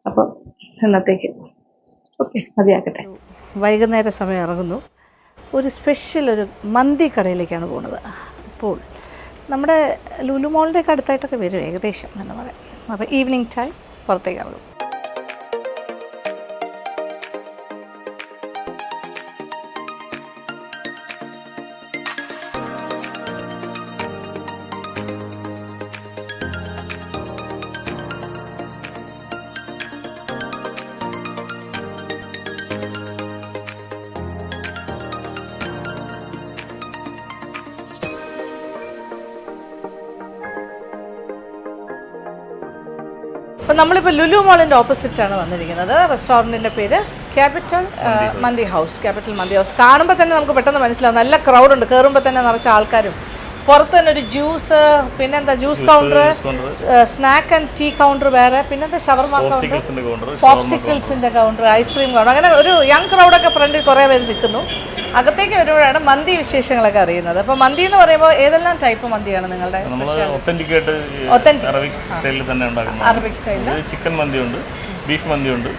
അപ്പം ഇന്നത്തേക്ക് ഓക്കെ മതിയാക്കട്ടെ. വൈകുന്നേര സമയം ഇറങ്ങുന്നു. ഒരു സ്പെഷ്യൽ ഒരു മന്തി കടയിലേക്കാണ് പോകുന്നത്. അപ്പോൾ നമ്മുടെ ലുലു മോളിൻ്റെ ഒക്കെ അടുത്തായിട്ടൊക്കെ വരും ഏകദേശം എന്ന് പറയാം. അപ്പോൾ ഈവനിങ് ടൈം പുറത്തേക്ക് ഇറങ്ങും. അപ്പോൾ നമ്മളിപ്പോൾ ലുലു മോളിൻ്റെ ഓപ്പോസിറ്റാണ് വന്നിരിക്കുന്നത്. റെസ്റ്റോറൻറ്റിൻ്റെ പേര് ക്യാപിറ്റൽ മന്തി ഹൗസ്. ക്യാപിറ്റൽ മന്തി ഹൗസ് കാണുമ്പോൾ തന്നെ നമുക്ക് പെട്ടെന്ന് മനസ്സിലാവും. നല്ല ക്രൗഡുണ്ട്, കയറുമ്പോൾ തന്നെ നിറച്ച ആൾക്കാരും. പുറത്ത് തന്നെ ഒരു ജ്യൂസ്, പിന്നെന്താ juice counter, snack and tea counter വേറെ, പിന്നെന്താ ഷവർമ കൗണ്ടർ, പോപ്സിക്കിൾസിൻ്റെ കൗണ്ടർ, ഐസ്ക്രീം കൗണ്ടർ, അങ്ങനെ ഒരു യങ് ക്രൗഡൊക്കെ ഫ്രണ്ടിൽ കുറേ പേര് നിൽക്കുന്നു. അകത്തേക്ക് വരുമ്പോഴാണ് മന്തി വിശേഷങ്ങളൊക്കെ അറിയുന്നത്. അപ്പോൾ മന്തി എന്ന് പറയുമ്പോൾ ഏതെല്ലാം ടൈപ്പ് മന്തിയാണ് നിങ്ങളുടെ? അറബിക് സ്റ്റൈലിൽ
ചിക്കൻ മന്തിയുണ്ട്, ബീഫ് മന്തിയുണ്ട്,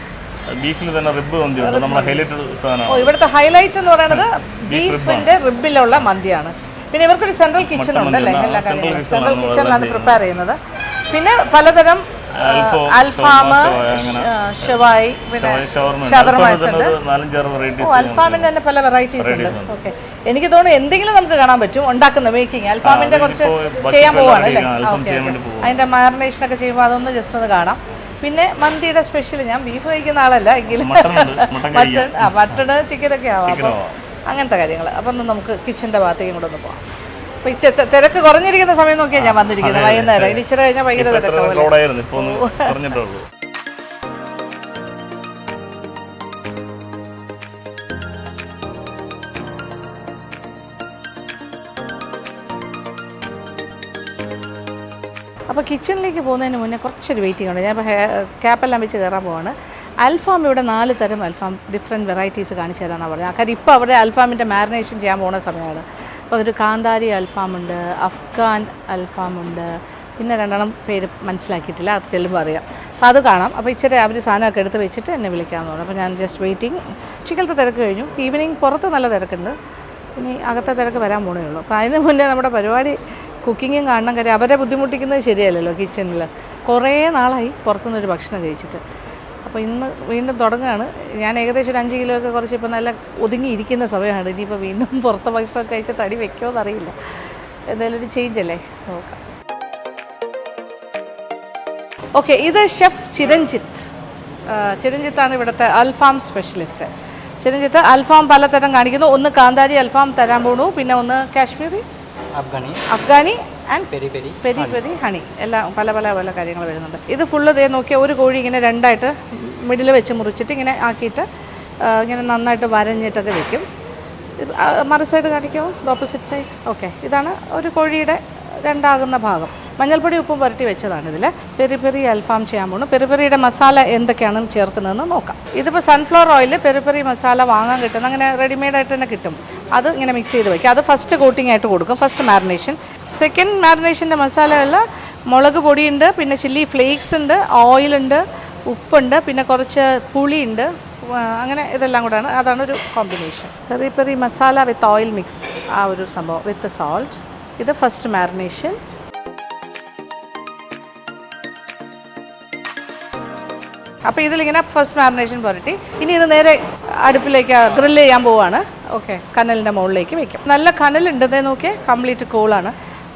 ബീഫിൽ തന്നെ റിബ് മന്തിയുണ്ട്. നമ്മുടെ ഹൈലൈറ്റ് സാധനമാണ്.
ഇവിടുത്തെ ഹൈലൈറ്റ് എന്ന് പറയുന്നത് ബീഫിന്റെ റിബിലുള്ള മന്തിയാണ്. പിന്നെ ഇവർക്കൊരു സെൻട്രൽ കിച്ചൺ ഉണ്ട് അല്ലേ, എല്ലാ കാര്യങ്ങളും സെൻട്രൽ കിച്ചണിലാണ് പ്രിപ്പയർ ചെയ്യുന്നത്. പിന്നെ പലതരം അൽഫാം, ഷവായി, പിന്നെ ഷവർമ. അൽഫാമിന്റെ തന്നെ പല വെറൈറ്റീസ് ഉണ്ട്. ഓക്കെ, എനിക്ക് തോന്നുന്നു എന്തെങ്കിലും നമുക്ക് കാണാൻ പറ്റും ഉണ്ടാക്കുന്ന മേക്കിംഗ്. അൽഫാമിന്റെ കുറച്ച് ചെയ്യാൻ പോവാണ് അല്ലേ? ഓക്കെ, അതിന്റെ മാരിനേഷനൊക്കെ ചെയ്യുമ്പോൾ അതൊന്ന് ജസ്റ്റ് ഒന്ന് കാണാം. പിന്നെ മന്തിയുടെ സ്പെഷ്യൽ, ഞാൻ ബീഫ് കഴിക്കുന്ന ആളല്ല എങ്കിലും മട്ടൺ ചിക്കനൊക്കെ ആവാം. അപ്പോൾ അങ്ങനത്തെ കാര്യങ്ങൾ. അപ്പം ഒന്ന് നമുക്ക് കിച്ചൻ്റെ ഭാഗത്തേക്കും കൂടെ ഒന്ന് പോകാം. അപ്പോൾ ഈ തിരക്ക് കുറഞ്ഞിരിക്കുന്ന സമയം നോക്കിയാണ് ഞാൻ വന്നിരിക്കുന്നത്. വൈകുന്നേരം ഇനി ഇച്ചിരി കഴിഞ്ഞാൽ ഭയങ്കര തിരക്കാവും. അപ്പോൾ കിച്ചണിലേക്ക് പോകുന്നതിന് മുന്നേ കുറച്ചൊരു വെയിറ്റിംഗ് ഉണ്ട്. ഞാൻ ഇപ്പോൾ ക്യാപ്പെല്ലാം വെച്ച് കയറാൻ പോവാണ്. അൽഫാം ഇവിടെ 4 തരം അൽഫാം ഡിഫറെൻറ്റ് വെറൈറ്റീസ് കാണിച്ചു തരാമെന്നാണ് പറഞ്ഞത്. കാര്യം ഇപ്പോൾ അവരുടെ അൽഫാമിൻ്റെ മാരിനേഷൻ ചെയ്യാൻ പോകുന്ന സമയമാണ്. അപ്പോൾ അതൊരു കാന്താരി അൽഫാമുണ്ട്, അഫ്ഗാൻ അൽഫാമുണ്ട്, പിന്നെ 2 പേര് മനസ്സിലാക്കിയിട്ടില്ല, അത് ചെല്ലുമ്പോൾ അറിയാം. അപ്പോൾ അത് കാണാം. അപ്പോൾ ഇച്ചിരി അവർ സാധനമൊക്കെ എടുത്ത് വെച്ചിട്ട് എന്നെ വിളിക്കാമെന്ന് പറഞ്ഞു. അപ്പോൾ ഞാൻ ജസ്റ്റ് വെയിറ്റിംഗ്. ഉച്ചക്കലത്തെ തിരക്ക് കഴിഞ്ഞു. ഈവനിങ് പുറത്ത് നല്ല തിരക്കുണ്ട്, ഇനി അകത്തെ തിരക്ക് വരാൻ പോണേ ഉള്ളൂ. അപ്പോൾ അതിന് മുന്നേ നമ്മുടെ പരിപാടി കുക്കിങ്ങും കാണണം. കാര്യം അവരെ ബുദ്ധിമുട്ടിക്കുന്നത് ശരിയല്ലല്ലോ. കിച്ചണിൽ കുറേ നാളായി പുറത്തുനിന്നൊരു ഭക്ഷണം കഴിച്ചിട്ട്. അപ്പോൾ ഇന്ന് വീണ്ടും തുടങ്ങുകയാണ്. ഞാൻ ഏകദേശം ഒരു 5 കിലോ ഒക്കെ കുറച്ച് ഇപ്പോൾ നല്ല ഒതുങ്ങിയിരിക്കുന്ന സമയമാണ്. ഇനിയിപ്പോൾ വീണ്ടും പുറത്തെ ഭക്ഷണമൊക്കെ കഴിച്ച് തടി വെക്കുമോ എന്നറിയില്ല. എന്തായാലും ഒരു ചേഞ്ച് അല്ലേ, നോക്കാം. ഓക്കെ, ഇത് ഷെഫ് ചിരഞ്ജിത്ത്. ചിരഞ്ജിത്താണ് ഇവിടുത്തെ അൽഫാം സ്പെഷ്യലിസ്റ്റ്. ചിരഞ്ജിത്ത് അൽഫാം പലതരം കാണിക്കുന്നു. ഒന്ന് കാന്താരി അൽഫാം തരാൻ പോണു, പിന്നെ ഒന്ന് Kashmiri, Afghani and peri peri honey, എല്ലാം പല പല പല കാര്യങ്ങൾ വരുന്നുണ്ട്. ഇത് ഫുള്ള് ദേ നോക്കിയാൽ ഒരു കോഴി ഇങ്ങനെ 2ആയിട്ട് മിഡിൽ വെച്ച് മുറിച്ചിട്ട് ഇങ്ങനെ ആക്കിയിട്ട് ഇങ്ങനെ നന്നായിട്ട് വരഞ്ഞിട്ടൊക്കെ വെക്കും.
മറു സൈഡ് കാണിക്കുമോ? Opposite side. ഓക്കെ, ഇതാണ് ഒരു കോഴിയുടെ രണ്ടാകുന്ന ഭാഗം. മഞ്ഞൾപ്പൊടി ഉപ്പും പുരട്ടി വെച്ചതാണ്. ഇതിൽ പെരി പെരി അൽഫാം ചെയ്യാൻ പോകുന്നു. പെരി പെരിയുടെ മസാല എന്തൊക്കെയാണ് ചേർക്കുന്നതെന്ന് നോക്കാം. ഇതിപ്പോൾ sunflower oil peri peri masala വാങ്ങാൻ കിട്ടുന്ന അങ്ങനെ റെഡിമെയ്ഡായിട്ട് തന്നെ കിട്ടും. അത് ഇങ്ങനെ മിക്സ് ചെയ്ത് വയ്ക്കുക. അത് ഫസ്റ്റ് കോട്ടിംഗ് ആയിട്ട് കൊടുക്കും, ഫസ്റ്റ് മാരിനേഷൻ. സെക്കൻഡ് മാരിനേഷൻ്റെ മസാലകളിൽ മുളക് പൊടിയുണ്ട്, പിന്നെ ചില്ലി ഫ്ലേക്സ് ഉണ്ട്, ഓയിലുണ്ട്, ഉപ്പുണ്ട്, പിന്നെ കുറച്ച് പുളിയുണ്ട്, അങ്ങനെ ഇതെല്ലാം കൂടെയാണ്. അതാണ് ഒരു കോമ്പിനേഷൻ. പെരി പെരി മസാല വിത്ത് ഓയിൽ മിക്സ്, ആ ഒരു സംഭവം വിത്ത് സോൾട്ട്. ഇത് ഫസ്റ്റ് മാരിനേഷൻ. അപ്പോൾ ഇതിലിങ്ങനെ ഫസ്റ്റ് മാരിനേഷൻ പുരട്ടി ഇനി ഇത് നേരെ അടുപ്പിലേക്ക് ഗ്രില്ല് ചെയ്യാൻ പോവുകയാണ്. ഓക്കെ, കനലിൻ്റെ മുകളിലേക്ക് വയ്ക്കും. നല്ല കനലുണ്ടെന്നേ നോക്കിയേ, കംപ്ലീറ്റ് കൂളാണ്.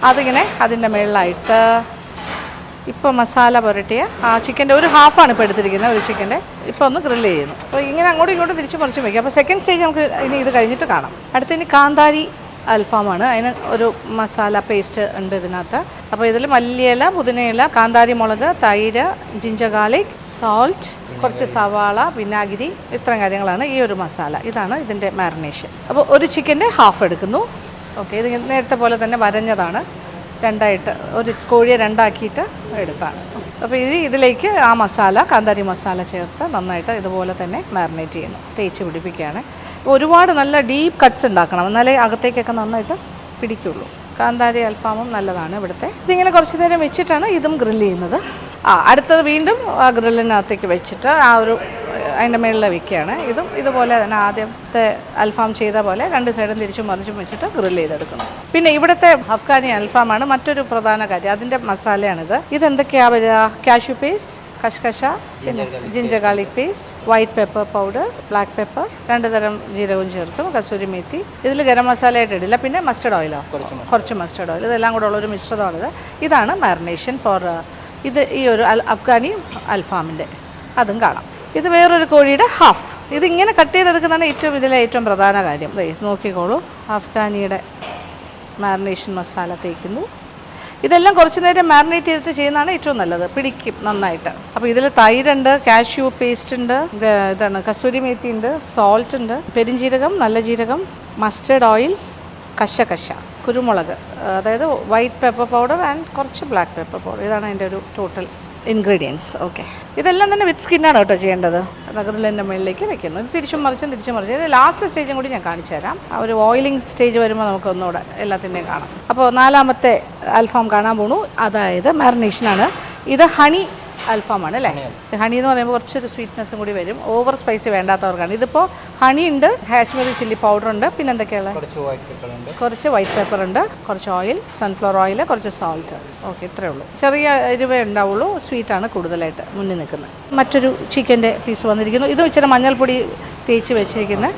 അതിങ്ങനെ അതിൻ്റെ മുകളിലായിട്ട് ഇപ്പോൾ മസാല പുരട്ടിയ ആ ചിക്കൻ്റെ ഒരു ഹാഫാണ് ഇപ്പോൾ എടുത്തിരിക്കുന്നത്, ഒരു ചിക്കൻ്റെ. ഇപ്പോൾ ഒന്ന് ഗ്രില്ല് ചെയ്യുന്നു. അപ്പോൾ ഇങ്ങനെ അങ്ങോട്ടും ഇങ്ങോട്ടും തിരിച്ച് മറിച്ച് വയ്ക്കും. അപ്പോൾ സെക്കൻഡ് സ്റ്റേജ് നമുക്ക് ഇനി ഇത് കഴിഞ്ഞിട്ട് കാണാം. അടുത്തിനി കാന്താരി അൽഫാമാണ്. അതിന് ഒരു മസാല പേസ്റ്റ് ഉണ്ട് ഇതിനകത്ത്. അപ്പോൾ ഇതിൽ മല്ലിയില, പുതിനയില, കാന്താരി മുളക്, തൈര്, ജിഞ്ചർ ഗാർലിക്, സോൾട്ട്, കുറച്ച് സവാള, വിനാഗിരി, ഇത്രയും കാര്യങ്ങളാണ് ഈ ഒരു മസാല. ഇതാണ് ഇതിൻ്റെ മാരിനേഷൻ. അപ്പോൾ ഒരു ചിക്കൻ്റെ ഹാഫ് എടുക്കുന്നു. ഓക്കെ, ഇത് നേരത്തെ പോലെ തന്നെ വരഞ്ഞതാണ്, രണ്ടായിട്ട് ഒരു കോഴിയെ രണ്ടാക്കിയിട്ട് എടുത്താണ്. അപ്പോൾ ഇതിലേക്ക് ആ മസാല, കാന്താരി മസാല ചേർത്ത് നന്നായിട്ട് ഇതുപോലെ തന്നെ മാരിനേറ്റ് ചെയ്യുന്നു, തേച്ച് പിടിപ്പിക്കുകയാണ്. ഒരുപാട് നല്ല ഡീപ്പ് കട്ട്സ് ഉണ്ടാക്കണം, എന്നാലേ അകത്തേക്കൊക്കെ നന്നായിട്ട് പിടിക്കുള്ളൂ. കാന്താരി അൽഫാമും നല്ലതാണ് ഇവിടുത്തെ. ഇതിങ്ങനെ കുറച്ച് നേരം വെച്ചിട്ടാണ് ഇതും ഗ്രില്ല് ചെയ്യുന്നത്. അടുത്തത് വീണ്ടും ആ ഗ്രില്ലിനകത്തേക്ക് വെച്ചിട്ട് അതിൻ്റെ മുകളിൽ വെക്കുകയാണ്. ഇതും ഇതുപോലെ തന്നെ ആദ്യത്തെ അൽഫാം ചെയ്ത പോലെ രണ്ട് സൈഡും തിരിച്ചും മറിച്ചും വെച്ചിട്ട് ഗ്രില്ല് ചെയ്തെടുക്കുന്നു. പിന്നെ ഇവിടുത്തെ അഫ്ഗാനി അൽഫാമാണ് മറ്റൊരു പ്രധാന കാര്യം. അതിൻ്റെ മസാലയാണിത്. ഇതെന്തൊക്കെയാണ് വരിക? കാഷ്യൂ പേസ്റ്റ്, കഷ്കശ, പിന്നെ ginger garlic paste, white pepper powder, black pepper, 2 തരം ജീരകവും ചേർക്കും, കസൂരി മേത്തി. ഇതിൽ ഗരം മസാലയായിട്ട് ഇടില്ല. പിന്നെ മസ്റ്റർഡ് ഓയിലോ, കുറച്ച് മസ്റ്റർഡ് ഓയിൽ, ഇതെല്ലാം കൂടെ ഉള്ളൊരു മിശ്രിതമാണിത്. ഇതാണ് മാരിനേഷൻ ഫോർ ഇത് ഈ ഒരു അഫ്ഗാനി അൽഫാമിൻ്റെ. അതും കാണാം. ഇത് വേറൊരു കോഴിയുടെ ഹാഫ്. ഇതിങ്ങനെ കട്ട് ചെയ്തെടുക്കുന്നതാണ് ഏറ്റവും പ്രധാന കാര്യം. നോക്കിക്കോളൂ, അഫ്ഗാനിയുടെ മാരിനേഷൻ മസാല തേക്കുന്നു. ഇതെല്ലാം കുറച്ച് നേരം മാരിനേറ്റ് ചെയ്തിട്ട് ചെയ്യുന്നതാണ് ഏറ്റവും നല്ലത്, പിടിക്കും നന്നായിട്ട്. അപ്പോൾ ഇതിൽ തൈരുണ്ട്, കാഷ്യൂ പേസ്റ്റ് ഉണ്ട്, ഇതാണ് കസൂരി മേത്തി ഉണ്ട്, സോൾട്ട് ഉണ്ട്, പെരിഞ്ജീരകം, നല്ല ജീരകം, മസ്റ്റേർഡ് ഓയിൽ, കശകശ, കുരുമുളക്, അതായത് വൈറ്റ് പെപ്പർ പൗഡർ ആൻഡ് കുറച്ച് ബ്ലാക്ക് പെപ്പർ പൗഡർ. ഇതാണ് അതിൻ്റെ ഒരു ടോട്ടൽ ഇൻഗ്രീഡിയൻസ്. ഓക്കെ, ഇതെല്ലാം തന്നെ വിത്ത് സ്കിന്നാണ് കേട്ടോ ചെയ്യേണ്ടത്. ഗ്രില്ലിൻ്റെ മുകളിലേക്ക് വെക്കുന്നു. ഇത് തിരിച്ചും മറിച്ചും ഇത് ലാസ്റ്റ് സ്റ്റേജും കൂടി ഞാൻ കാണിച്ചു തരാം. ആ ഒരു ഓയിലിംഗ് സ്റ്റേജ് വരുമ്പോൾ നമുക്ക് ഒന്നുകൂടെ എല്ലാത്തിൻ്റെയും കാണാം. അപ്പോൾ 4ാമത്തെ അൽഫാം കാണാൻ പോണു. അതായത് മാരിനേഷനാണ്. ഇത് ഹണി അൽഫാമാണ് അല്ലേ? ഹണി എന്ന് പറയുമ്പോൾ കുറച്ചൊരു സ്വീറ്റ്നെസ്സും കൂടി വരും. ഓവർ സ്പൈസി വേണ്ടാത്തവർക്കാണ്. ഇതിപ്പോൾ ഹണി ഉണ്ട്, കാശ്മീരി ചില്ലി പൗഡർ ഉണ്ട്, പിന്നെ എന്തൊക്കെയാണ്? കുറച്ച് വൈറ്റ് പെപ്പർ ഉണ്ട്, കുറച്ച് ഓയിൽ, സൺഫ്ലവർ ഓയിൽ, കുറച്ച് സോൾട്ട്. ഓക്കെ, ഇത്രയേ ഉള്ളൂ. ചെറിയ എരിവേ ഉണ്ടാവുള്ളൂ, സ്വീറ്റാണ് കൂടുതലായിട്ട് മുന്നിൽ നിൽക്കുന്നത്. മറ്റൊരു ചിക്കൻ്റെ പീസ് വന്നിരിക്കുന്നു. ഇതും ഇച്ചിരി മഞ്ഞൾപ്പൊടി തേച്ച് വെച്ചിരിക്കുന്ന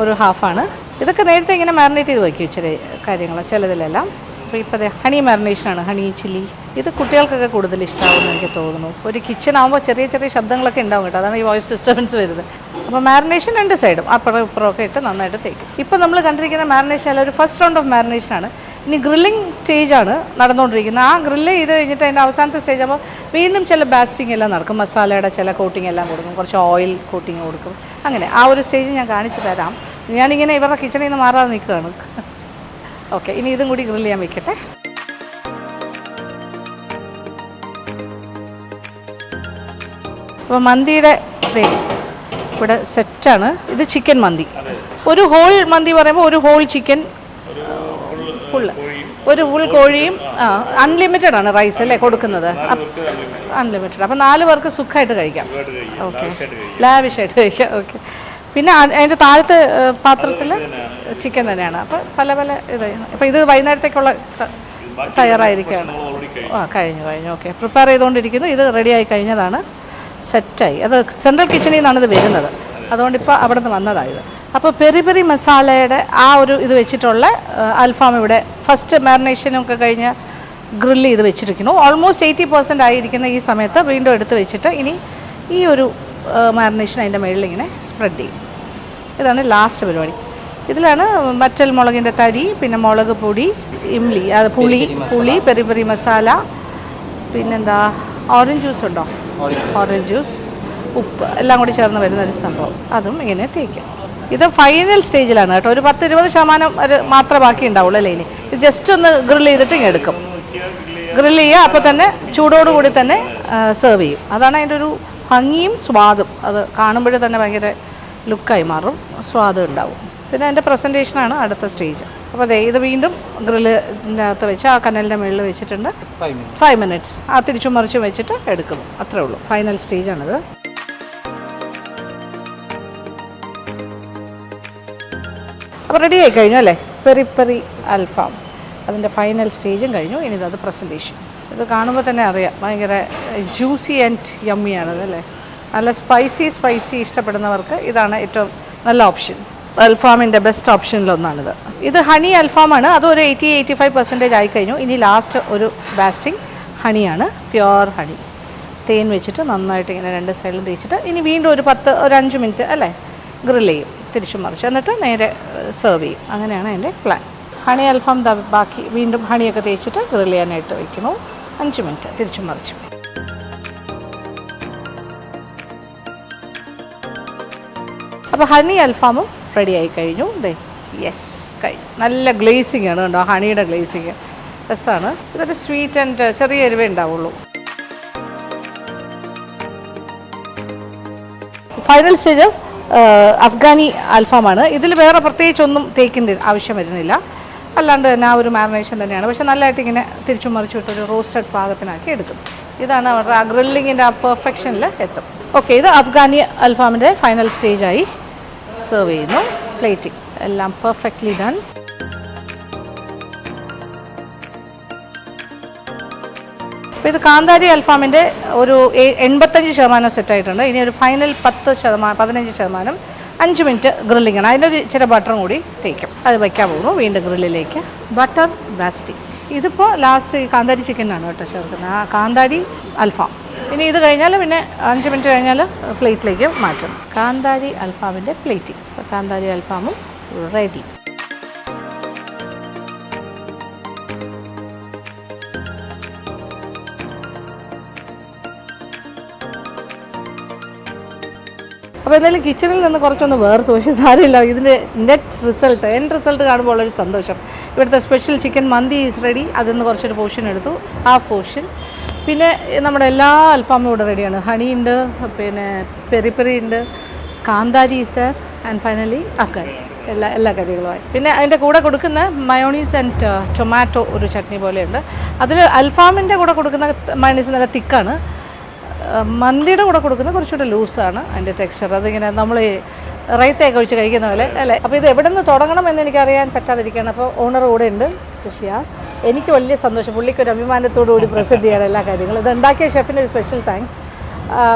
ഒരു ഹാഫാണ്. ഇതൊക്കെ നേരത്തെ ഇങ്ങനെ മാരിനേറ്റ് ചെയ്ത് വയ്ക്കും ഇച്ചിരി കാര്യങ്ങൾ ചിലതിലെല്ലാം. അപ്പോൾ ഇപ്പോൾ ഹണി മാരിനേഷനാണ്, ഹണി ചില്ലി. ഇത് കുട്ടികൾക്കൊക്കെ കൂടുതൽ ഇഷ്ടമാകുമെന്ന് എനിക്ക് തോന്നുന്നു. ഒരു കിച്ചണാകുമ്പോൾ ചെറിയ ചെറിയ ശബ്ദങ്ങളൊക്കെ ഉണ്ടാവും കേട്ടോ, അതാണ് ഈ വോയിസ് ഡിസ്റ്റർബൻസ് വരുന്നത്. അപ്പോൾ മാരിനേഷൻ 2 സൈഡും അപ്പുറം ഇപ്പുറമൊക്കെ ഇട്ട് നന്നായിട്ട് തേക്കും. ഇപ്പോൾ നമ്മൾ കണ്ടിരിക്കുന്ന മാരിനേഷൻ അല്ല, ഒരു ഫസ്റ്റ് റൗണ്ട് ഓഫ് മാരിനേഷനാണ്. ഇനി ഗ്രില്ലിംഗ് സ്റ്റേജാണ് നടന്നുകൊണ്ടിരിക്കുന്നത്. ആ ഗ്രില്ല് ചെയ്ത് കഴിഞ്ഞിട്ട് അതിൻ്റെ അവസാനത്തെ സ്റ്റേജ് ആകുമ്പോൾ വീണ്ടും ചില ബാസ്റ്റിംഗ് എല്ലാം നടക്കും. മസാലയുടെ ചില കോട്ടിംഗ് എല്ലാം കൊടുക്കും, കുറച്ച് ഓയിൽ കോട്ടിങ് കൊടുക്കും. അങ്ങനെ ആ ഒരു സ്റ്റേജ് ഞാൻ കാണിച്ചു തരാം. ഞാനിങ്ങനെ ഇവരുടെ കിച്ചണിൽ നിന്ന് മാറാതെ നിൽക്കുകയാണ്. ഓക്കെ, ഇനി ഇതും കൂടി ഗ്രില്ല് ചെയ്യാൻ വെക്കട്ടെ. അപ്പോൾ മന്തിയുടെ ഇവിടെ സെറ്റാണ്. ഇത് ചിക്കൻ മന്തി. ഒരു ഹോൾ മന്തി പറയുമ്പോൾ ഒരു ഹോൾ ചിക്കൻ ഫുള്ള്, ഒരു ഫുൾ കോഴിയും. അൺലിമിറ്റഡ് ആണ് റൈസ് അല്ലേ കൊടുക്കുന്നത്? അൺലിമിറ്റഡ്. അപ്പോൾ 4 പേർക്ക് സുഖമായിട്ട് കഴിക്കാം. ഓക്കെ, ലാവിഷായിട്ട് കഴിക്കാം. ഓക്കെ, പിന്നെ അതിൻ്റെ താഴത്തെ പാത്രത്തിൽ ചിക്കൻ തന്നെയാണ്. അപ്പോൾ പല പല ഇത്. അപ്പോൾ ഇത് വൈകുന്നേരത്തേക്കുള്ള തയ്യാറായിരിക്കുകയാണ്. കഴിഞ്ഞു. ഓക്കെ, പ്രിപ്പയർ ചെയ്തുകൊണ്ടിരിക്കുന്നു. ഇത് റെഡിയായി കഴിഞ്ഞതാണ്, സെറ്റായി. അത് സെൻട്രൽ കിച്ചണിൽ നിന്നാണ് ഇത് വരുന്നത്, അതുകൊണ്ട് ഇപ്പോൾ അവിടെ നിന്ന് വന്നതായത്. അപ്പോൾ പെരി പെരി മസാലയുടെ ആ ഒരു ഇത് വെച്ചിട്ടുള്ള അൽഫാം ഇവിടെ ഫസ്റ്റ് മാരിനേഷനൊക്കെ കഴിഞ്ഞ് ഗ്രില്ല് ചെയ്ത് വെച്ചിരിക്കുന്നു. ഓൾമോസ്റ്റ് 80% ആയിരിക്കുന്ന ഈ സമയത്ത് വീണ്ടും എടുത്ത് വെച്ചിട്ട് ഇനി ഈ ഒരു മാരിനേഷൻ അതിൻ്റെ മുകളിൽ ഇങ്ങനെ സ്പ്രെഡ് ചെയ്യും. ഇതാണ് ലാസ്റ്റ് പരിപാടി. ഇതിലാണ് മറ്റൽ മുളകിൻ്റെ തരി, പിന്നെ മുളക് പൊടി, ഇംലി, അത് പുളി, പെരി പെരി മസാല, പിന്നെന്താ ഓറഞ്ച് ജ്യൂസ് ഉണ്ടോ? ഓറഞ്ച് ജ്യൂസ്, ഉപ്പ് എല്ലാം കൂടി ചേർന്ന് വരുന്നൊരു സംഭവം. അതും ഇങ്ങനെ തേക്കും. ഇത് ഫൈനൽ സ്റ്റേജിലാണ് കേട്ടോ. ഒരു 10-20% മാത്രമേ ബാക്കി ഉണ്ടാവുള്ളൂ അല്ലേ. ഇനി ഇത് ജസ്റ്റ് ഒന്ന് ഗ്രില്ല് ചെയ്തിട്ട് ഇങ്ങനെ എടുക്കും. ഗ്രില്ല് ചെയ്യുക, അപ്പോൾ തന്നെ ചൂടോടുകൂടി തന്നെ സെർവ് ചെയ്യും. അതാണ് അതിൻ്റെ ഒരു ഭംഗിയും സ്വാദും. അത് കാണുമ്പോഴേ തന്നെ ഭയങ്കര ലുക്കായി മാറും, സ്വാദും ഉണ്ടാവും. പിന്നെ അതിൻ്റെ പ്രസൻറ്റേഷനാണ് അടുത്ത സ്റ്റേജ്. അപ്പോൾ അതെ, ഇത് വീണ്ടും ഗ്രില്ലിൻ്റെ അകത്ത് വെച്ച് ആ കനലിൻ്റെ മുകളിൽ വെച്ചിട്ടുണ്ട്. 5 minutes ആ തിരിച്ചും മറിച്ചും വെച്ചിട്ട് എടുക്കുന്നു. അത്രേ ഉള്ളൂ, ഫൈനൽ സ്റ്റേജാണിത്. അപ്പോൾ റെഡി ആയി കഴിഞ്ഞു അല്ലേ, പെരി പെരി അൽഫാം. അതിൻ്റെ ഫൈനൽ സ്റ്റേജും കഴിഞ്ഞു. ഇനി അത് പ്രസൻറ്റേഷൻ. ഇത് കാണുമ്പോൾ തന്നെ അറിയാം ഭയങ്കര ജ്യൂസി ആൻഡ് യമ്മിയാണത് അല്ലേ. നല്ല സ്പൈസി ഇഷ്ടപ്പെടുന്നവർക്ക് ഇതാണ് ഏറ്റവും നല്ല ഓപ്ഷൻ. അൽഫാമിൻ്റെ ബെസ്റ്റ് ഓപ്ഷനിലൊന്നാണിത്. ഇത് ഹണി അൽഫാമാണ്. അതൊരു 80-85% ആയിക്കഴിഞ്ഞു. ഇനി ലാസ്റ്റ് ഒരു ബാസ്റ്റിംഗ് ഹണിയാണ്, പ്യുവർ ഹണി. തേൻ വെച്ചിട്ട് നന്നായിട്ട് ഇങ്ങനെ 2 സൈഡിലും തേച്ചിട്ട് ഇനി വീണ്ടും ഒരു 5 മിനിറ്റ് അല്ലേ ഗ്രില്ല് ചെയ്യും, തിരിച്ചും മറിച്ച്, എന്നിട്ട് നേരെ സെർവ് ചെയ്യും. അങ്ങനെയാണ് അതിൻ്റെ പ്ലാൻ. ഹണി അൽഫാം ബാക്കി വീണ്ടും ഹണിയൊക്കെ തേച്ചിട്ട് ഗ്രില്ല് ചെയ്യാനായിട്ട് വയ്ക്കുന്നു. 5 മിനിറ്റ് തിരിച്ചും മറിച്ചും. അപ്പോൾ ഹണി അൽഫാമും റെഡി ആയി കഴിഞ്ഞു. ദേ യെസ്, കഴിഞ്ഞു. നല്ല ഗ്ലേസിംഗ് ആണ് കണ്ടോ, ഹണിയുടെ ഗ്ലേസിങ് രസമാണ്. ഇതൊരു സ്വീറ്റ് ആൻഡ് ചെറിയ എരിവേ ഉണ്ടാവുള്ളൂ. ഫൈനൽ സ്റ്റേജ് അഫ്ഗാനി അൽഫാമാണ്. ഇതിൽ വേറെ പ്രത്യേകിച്ചൊന്നും തേക്കിൻ്റെ ആവശ്യം വരുന്നില്ല, അല്ലാണ്ട് തന്നെ ആ ഒരു മാരിനേഷൻ തന്നെയാണ്. പക്ഷേ നല്ലതായിട്ട് ഇങ്ങനെ തിരിച്ചും മറിച്ചു വിട്ടൊരു റോസ്റ്റഡ് പാകത്തിനാക്കി എടുക്കും. ഇതാണ് അവരുടെ ആ ഗ്രില്ലിങ്ങിൻ്റെ ആ പെർഫെക്ഷനിൽ എത്തും. ഓക്കെ, ഇത് അഫ്ഗാനി അൽഫാമിൻ്റെ ഫൈനൽ സ്റ്റേജായി സെർവ് ചെയ്യുന്നു. പ്ലേറ്റിംഗ് എല്ലാം പെർഫെക്റ്റ്ലി ഡൺ. അപ്പോൾ ഇത് കാന്താരി അൽഫാമിൻ്റെ ഒരു 85% സെറ്റായിട്ടുണ്ട്. ഇനി ഒരു ഫൈനൽ 15%, 5 മിനിറ്റ് ഗ്രില്ലിംഗ് ആണ്. അതിനൊരു ഇച്ചിരി ബട്ടറും കൂടി തേക്കും. അത് വയ്ക്കാൻ പോകുന്നു വീണ്ടും ഗ്രില്ലിലേക്ക്. Butter basting. ഇതിപ്പോൾ ലാസ്റ്റ് ഈ കാന്താരി ചിക്കനാണ് കേട്ടോ ചേർക്കുന്നത്, ആ കാന്താരി അൽഫാം. ഇനി ഇത് കഴിഞ്ഞാൽ പിന്നെ 5 മിനിറ്റ് കഴിഞ്ഞാൽ പ്ലേറ്റിലേക്ക് മാറ്റും. കാന്താരി അൽഫാമിൻ്റെ പ്ലേറ്റിംഗ്. അപ്പോൾ കാന്താരി അൽഫാമും റെഡി. അപ്പോൾ എന്തായാലും കിച്ചണിൽ നിന്ന് കുറച്ചൊന്ന് വേർത്തു, പക്ഷേ സാരമില്ല. ഇതിൻ്റെ എൻഡ് റിസൾട്ട് കാണുമ്പോൾ ഉള്ളൊരു സന്തോഷം. ഇവിടുത്തെ special chicken mandi is ready. അതിൽ നിന്ന് കുറച്ചൊരു പോർഷൻ എടുത്തു, ഹാഫ് പോർഷൻ. പിന്നെ നമ്മുടെ എല്ലാ അൽഫാമും ഇവിടെ റെഡിയാണ്. ഹണി ഉണ്ട്, പിന്നെ പെരി പെരി ഉണ്ട്, കാന്താരി is there, and finally Afghani. എല്ലാ കറികളുമായി. പിന്നെ അതിൻ്റെ കൂടെ കൊടുക്കുന്ന മയോണീസ് ആൻഡ് ടൊമാറ്റോ ഒരു ചട്നി പോലെയുണ്ട്. അതിൽ അൽഫാമിൻ്റെ കൂടെ കൊടുക്കുന്ന മയോണീസ് നല്ല തിക്കാണ്, മന്തിയുടെ കൂടെ കൊടുക്കുന്നത് കുറച്ചുകൂടെ ലൂസാണ് അതിൻ്റെ ടെക്സ്ചർ. അതിങ്ങനെ നമ്മൾ റൈത്തയൊക്കെ ഒഴിച്ച് കഴിക്കുന്ന പോലെ അല്ലേ. അപ്പോൾ ഇത് എവിടെ നിന്ന് തുടങ്ങണം എന്ന് എനിക്കറിയാൻ പറ്റാതിരിക്കുകയാണ്. അപ്പോൾ ഓണർ കൂടെ ഉണ്ട്, സുഷിയാസ്. എനിക്ക് വലിയ സന്തോഷം, പുള്ളിക്ക് ഒരു അഭിമാനത്തോടു കൂടി പ്രസൻറ്റ് ചെയ്യണം എല്ലാ കാര്യങ്ങളും. ഇത് ഉണ്ടാക്കിയ ഷെഫിന് ഒരു സ്പെഷ്യൽ താങ്ക്സ്.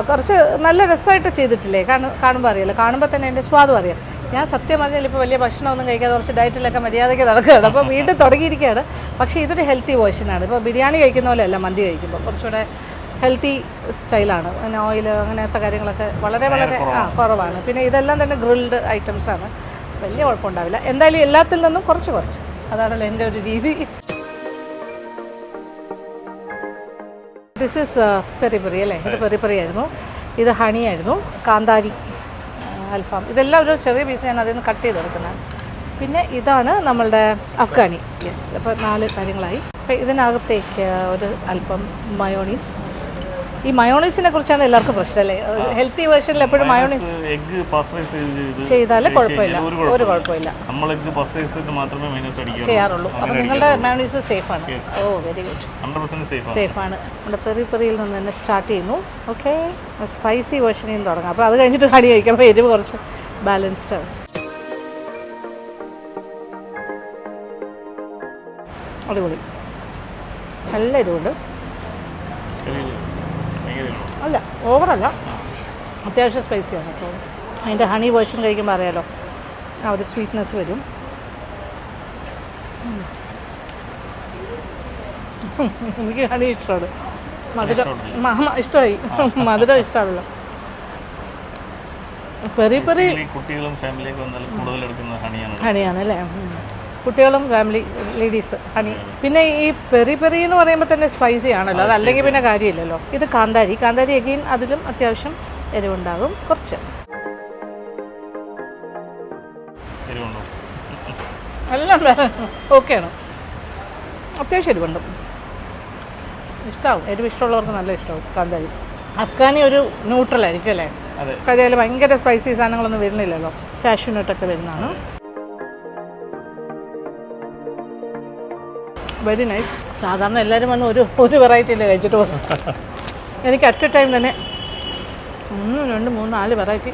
കുറച്ച് നല്ല രസമായിട്ട് ചെയ്തിട്ടില്ലേ, കാണുമ്പോൾ അറിയാമല്ലോ, കാണുമ്പോൾ തന്നെ എൻ്റെ സ്വാദും അറിയാം. ഞാൻ സത്യം പറഞ്ഞാൽ ഇപ്പോൾ വലിയ ഭക്ഷണമൊന്നും കഴിക്കാതെ കുറച്ച് ഡയറ്റിലൊക്കെ മര്യാദയ്ക്ക് നടക്കുകയാണ്. അപ്പോൾ വീണ്ടും തുടങ്ങിയിരിക്കുകയാണ്. പക്ഷേ ഇതൊരു ഹെൽത്തി വേർഷനാണ്. ഇപ്പോൾ ബിരിയാണി കഴിക്കുന്ന പോലെയല്ല മന്തി കഴിക്കുമ്പോൾ, കുറച്ചുകൂടെ ഹെൽത്തി സ്റ്റൈലാണ്. പിന്നെ ഓയിൽ അങ്ങനത്തെ കാര്യങ്ങളൊക്കെ വളരെ കുറവാണ്. പിന്നെ ഇതെല്ലാം തന്നെ ഗ്രിൽഡ് ഐറ്റംസാണ്, വലിയ കുഴപ്പമുണ്ടാവില്ല. എന്തായാലും എല്ലാത്തിൽ നിന്നും കുറച്ച് അതാണല്ലോ എൻ്റെ ഒരു രീതി. ദിസ് ഈസ് പെരി പെരി അല്ലേ, ഇത് പെരി പെരി ആയിരുന്നു, ഇത് ഹണി ആയിരുന്നു, കാന്താരി അൽഫാം. ഇതെല്ലാം ഒരു ചെറിയ പീസ് ഞാൻ അതിൽ നിന്ന് കട്ട് ചെയ്തെടുക്കുന്നതാണ്. പിന്നെ ഇതാണ് നമ്മളുടെ അഫ്ഗാനി. യെസ്, അപ്പോൾ 4 കാര്യങ്ങളായി. അപ്പോൾ ഇതിനകത്തേക്ക് ഒരു അല്പം മയോണീസ്. ഈ മയോണീസിനെ കുറിച്ചാണ് എല്ലാവർക്കും പ്രശ്നം അല്ലേ. ഹെൽത്തി വേർഷനിൽ എപ്പോഴും മയോണീസ് ചെയ്താൽ കുഴപ്പമില്ല, ഒരു കുഴപ്പമില്ല, ചെയ്യാറുള്ളൂ. അപ്പോൾ നിങ്ങളുടെ മയോണീസ് സേഫാണ്. ഓ വെരി ഗുഡ്, സേഫാണ്. നമ്മുടെ പെരി പെരിയിൽ നിന്ന് തന്നെ സ്റ്റാർട്ട് ചെയ്യുന്നു. ഓക്കെ, സ്പൈസി വേർഷനിൽ നിന്ന് തുടങ്ങാം. അപ്പോൾ അത് കഴിഞ്ഞിട്ട് ഹണി കഴിക്കാം. അപ്പോൾ എരിവ് കുറച്ച് ബാലൻസ്ഡ് ആണ്. അടിപൊളി, നല്ല എരിവുണ്ട്. അല്ല, ഓവറല്ല, അത്യാവശ്യം സ്പൈസിയാണ്. അപ്പോൾ അതിൻ്റെ ഹണി വേർഷൻ കഴിക്കുമ്പോൾ അറിയാലോ ആ ഒരു സ്വീറ്റ്നെസ് വരും. എനിക്ക് ഹണി ഇഷ്ടമാണ്, മധുരം ഇഷ്ടമായി, മധുരം ഇഷ്ടമാണല്ലോ. പെരി പെരി
കുട്ടികളും ഫാമിലിയൊക്കെ വന്നാൽ കൂടുതൽ എടുക്കുന്ന
ഹണിയാണ് അല്ലേ. കുട്ടികളും ഫാമിലി ലേഡീസ് ഹണി. പിന്നെ ഈ പെരി പെരി എന്ന് പറയുമ്പോൾ തന്നെ സ്പൈസി ആണല്ലോ, അതല്ലെങ്കിൽ പിന്നെ കാര്യമില്ലല്ലോ. ഇത് കാന്താരി അഗെയിൻ അതിലും അത്യാവശ്യം എരിവുണ്ടാകും കുറച്ച്. എല്ലാം ഓക്കെയാണ്. അത്യാവശ്യം എരിവുണ്ട്. ഇഷ്ടമാവും, എരിവ് ഇഷ്ടമുള്ളവർക്ക് നല്ല ഇഷ്ടമാവും കാന്താരി. അഫ്ഗാനി ഒരു ന്യൂട്രലായിരിക്കും അല്ലേ? കഥയിൽ ഭയങ്കര സ്പൈസി സാധനങ്ങളൊന്നും വരുന്നില്ലല്ലോ, കാഷ്യൂനട്ടൊക്കെ വരുന്നതാണ്. Very nice. സാധാരണ എല്ലാവരും വന്ന് ഒരു വെറൈറ്റി അല്ലേ കഴിച്ചിട്ട് പോകും. എനിക്ക് അറ്റ് എ ടൈം തന്നെ 1, 2, 3, 4 വെറൈറ്റി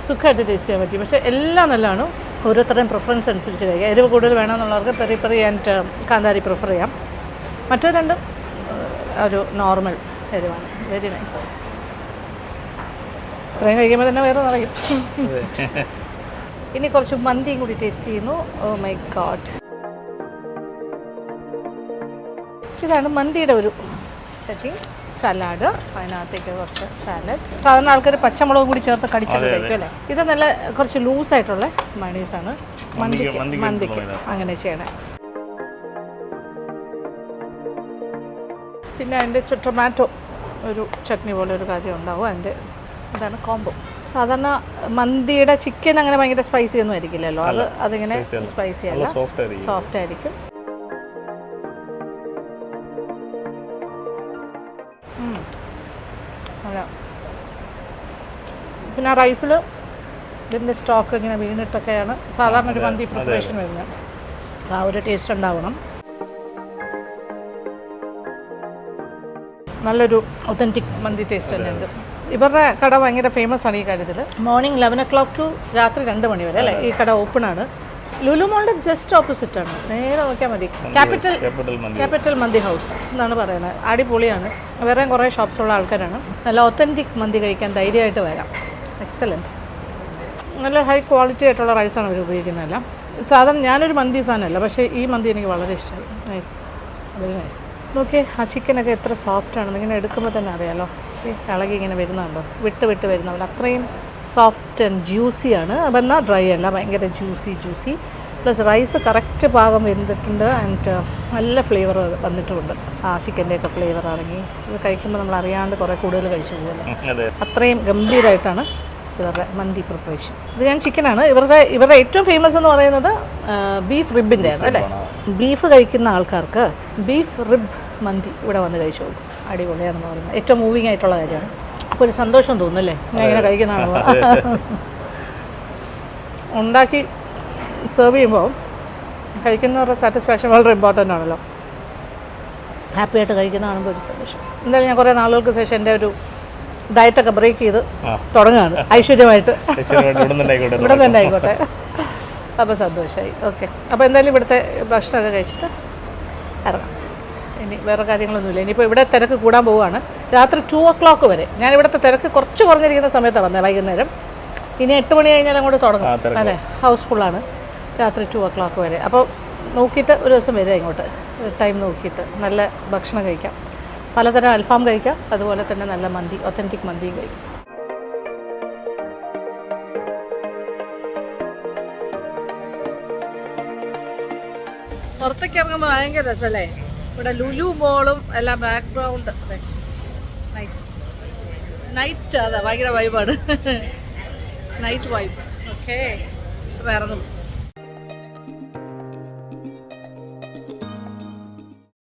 സുഖമായിട്ട് ടേസ്റ്റ് ചെയ്യാൻ പറ്റി. പക്ഷേ എല്ലാം നല്ലതാണ്. ഓരോരുത്തരുടെയും പ്രിഫറൻസ് അനുസരിച്ച് കഴിക്കാം. എരിവ് കൂടുതൽ വേണമെന്നുള്ളവർക്ക് പെരി പെരി ആൻഡ് കാന്താരി പ്രിഫർ ചെയ്യാം. മറ്റേ രണ്ടും ഒരു നോർമൽ എരിവാണ്. Very nice. ഇത്രയും കഴിക്കുമ്പോൾ തന്നെ വേറെ നിറയും. ഇനി കുറച്ച് മന്തിയും കൂടി ടേസ്റ്റ് ചെയ്യുന്നു. Oh my God. ഇതാണ് മന്തിയുടെ ഒരു സെറ്റിംഗ്. സലാഡ്, അതിനകത്തേക്ക് കുറച്ച് സാലഡ്. സാധാരണ ആൾക്കാർ പച്ചമുളക് കൂടി ചേർത്ത് കടിച്ചത് കഴിക്കും അല്ലേ? ഇത് നല്ല കുറച്ച് ലൂസായിട്ടുള്ള മണീസാണ് മന്തിക്ക് അങ്ങനെ ചെയ്യണേ. പിന്നെ അതിൻ്റെ ടൊമാറ്റോ ഒരു ചട്നി പോലെ ഒരു കാര്യം ഉണ്ടാവും. അതിൻ്റെ ഇതാണ് കോംബോ. സാധാരണ മന്തിയുടെ ചിക്കൻ അങ്ങനെ ഭയങ്കര സ്പൈസി ഒന്നും ആയിരിക്കില്ലല്ലോ, അതിങ്ങനെ സ്പൈസി അല്ല, സോഫ്റ്റ് ആയിരിക്കും. പിന്നെ റൈസിൽ ഇതിൻ്റെ സ്റ്റോക്ക് ഇങ്ങനെ വീണിട്ടൊക്കെയാണ് സാധാരണ ഒരു മന്തി പ്രിപ്പറേഷൻ വരുന്നത്. ആ ഒരു ടേസ്റ്റ് ഉണ്ടാവണം. നല്ലൊരു ഒത്തൻറ്റിക് മന്തി ടേസ്റ്റ് തന്നെ ഉണ്ട്. ഇവരുടെ കട ഭയങ്കര ഫേമസ് ആണ് ഈ കാര്യത്തിൽ. മോർണിംഗ് 11 o'clock ടു രാത്രി 2 മണി വരെ അല്ലേ ഈ കട ഓപ്പൺ ആണ്. ലുലു മോളിൻ്റെ ജസ്റ്റ് ഓപ്പോസിറ്റ് ആണ്, നേരെ നോക്കിയാൽ മതി. ക്യാപിറ്റൽ മന്തി ഹൗസ് എന്നാണ് പറയുന്നത്. അടിപൊളിയാണ്. വേറെ കുറേ ഷോപ്സുള്ള ആൾക്കാരാണ്. നല്ല ഒത്തൻറ്റിക് മന്തി കഴിക്കാൻ ധൈര്യമായിട്ട് വരാം. എക്സലൻറ്റ്. നല്ല ഹൈ ക്വാളിറ്റി ആയിട്ടുള്ള റൈസാണ് അവർ ഉപയോഗിക്കുന്നതെല്ലാം. സാധാരണ ഞാനൊരു മന്തി ഫാനല്ല, പക്ഷേ ഈ മന്തി എനിക്ക് വളരെ ഇഷ്ടമായി. Nice, very nice. നോക്കിയേ ആ ചിക്കനൊക്കെ എത്ര സോഫ്റ്റാണെന്ന് ഇങ്ങനെ എടുക്കുമ്പോൾ തന്നെ അറിയാമല്ലോ. ഈ ഇളകി ഇങ്ങനെ വരുന്നുണ്ടോ, വിട്ട് വരുന്നവർ അത്രയും സോഫ്റ്റ് ആൻഡ് ജ്യൂസിയാണ്. അപ്പം എന്നാൽ ഡ്രൈ അല്ല, ഭയങ്കര ജ്യൂസി. പ്ലസ് റൈസ് കറക്റ്റ് പാകം വെന്തിട്ടുണ്ട്. ആൻഡ് നല്ല ഫ്ലേവർ വന്നിട്ടുമുണ്ട്. ആ ചിക്കൻ്റെയൊക്കെ ഫ്ലേവർ ഇറങ്ങി ഇത് കഴിക്കുമ്പോൾ നമ്മൾ അറിയാണ്ട് കുറേ കൂടുതൽ കഴിച്ചു പോകുമല്ലോ. അത്രയും ഗംഭീരമായിട്ടാണ് ഇവരുടെ മന്തി പ്രിപ്പറേഷൻ. ഇത് ഞാൻ ചിക്കനാണ്. ഇവരുടെ ഏറ്റവും ഫേമസ് എന്ന് പറയുന്നത് ബീഫ് റിബിൻ്റെ ആണ് അല്ലേ? ബീഫ് കഴിക്കുന്ന ആൾക്കാർക്ക് ബീഫ് റിബ് മന്തി ഇവിടെ വന്ന് കഴിച്ചു പോകും. അടിപൊളിയാണെന്ന് പറയുന്നത് ഏറ്റവും മൂവിങ് ആയിട്ടുള്ള കാര്യമാണ്. അപ്പോൾ ഒരു സന്തോഷം തോന്നുന്നല്ലേ ഞാൻ ഇങ്ങനെ കഴിക്കുന്നതാണല്ലോ. ഉണ്ടാക്കി സെർവ് ചെയ്യുമ്പോൾ കഴിക്കുന്നവരുടെ സാറ്റിസ്ഫാക്ഷൻ വളരെ ഇമ്പോർട്ടൻ്റ് ആണല്ലോ. ഹാപ്പി ആയിട്ട് കഴിക്കുന്ന കാണുമ്പോൾ ഒരു സന്തോഷം. എന്തായാലും ഞാൻ കുറേ നാളുകൾക്ക് ശേഷം എൻ്റെ ഒരു ഡയറ്റൊക്കെ ബ്രേക്ക് ചെയ്ത് തുടങ്ങുകയാണ് ഐശ്വര്യമായിട്ട്. ഇവിടെ തന്നെ ആയിക്കോട്ടെ. അപ്പോൾ സന്തോഷമായി. ഓക്കെ, അപ്പോൾ എന്തായാലും ഇവിടുത്തെ ഭക്ഷണമൊക്കെ കഴിച്ചിട്ട് ഇറങ്ങാം. ഇനി വേറെ കാര്യങ്ങളൊന്നുമില്ല. ഇനിയിപ്പോൾ ഇവിടെ തിരക്ക് കൂടാൻ പോവുകയാണ്. രാത്രി 2 o'clock വരെ. ഞാൻ ഇവിടുത്തെ തിരക്ക് കുറച്ച് കുറഞ്ഞിരിക്കുന്ന സമയത്താണ് വന്നത്, വൈകുന്നേരം. ഇനി 8 മണി കഴിഞ്ഞാൽ അങ്ങോട്ട് തുടങ്ങും അല്ലേ? ഹൗസ്ഫുള്ളാണ് രാത്രി 2 o'clock വരെ. അപ്പോൾ നോക്കിയിട്ട് ഒരു ദിവസം വരിക ഇങ്ങോട്ട്, ടൈം നോക്കിയിട്ട് നല്ല ഭക്ഷണം കഴിക്കാം. പലതരം അൽഫാം കഴിക്കാം, അതുപോലെ തന്നെ നല്ല മന്തി, ഒത്തൻറ്റിക് മന്തിയും കഴിക്കാം. പുറത്തേക്ക് ഇറങ്ങുമ്പോൾ ഭയങ്കര രസമല്ലേ? ഇവിടെ ലുലു മോളും എല്ലാം ബാക്ക്ഗ്രൗണ്ട്. അതെ, നൈസ്. നൈറ്റ് അതാ ഭയങ്കര വൈബാണ്. Night vibe. ഓക്കെ, ഇറങ്ങും.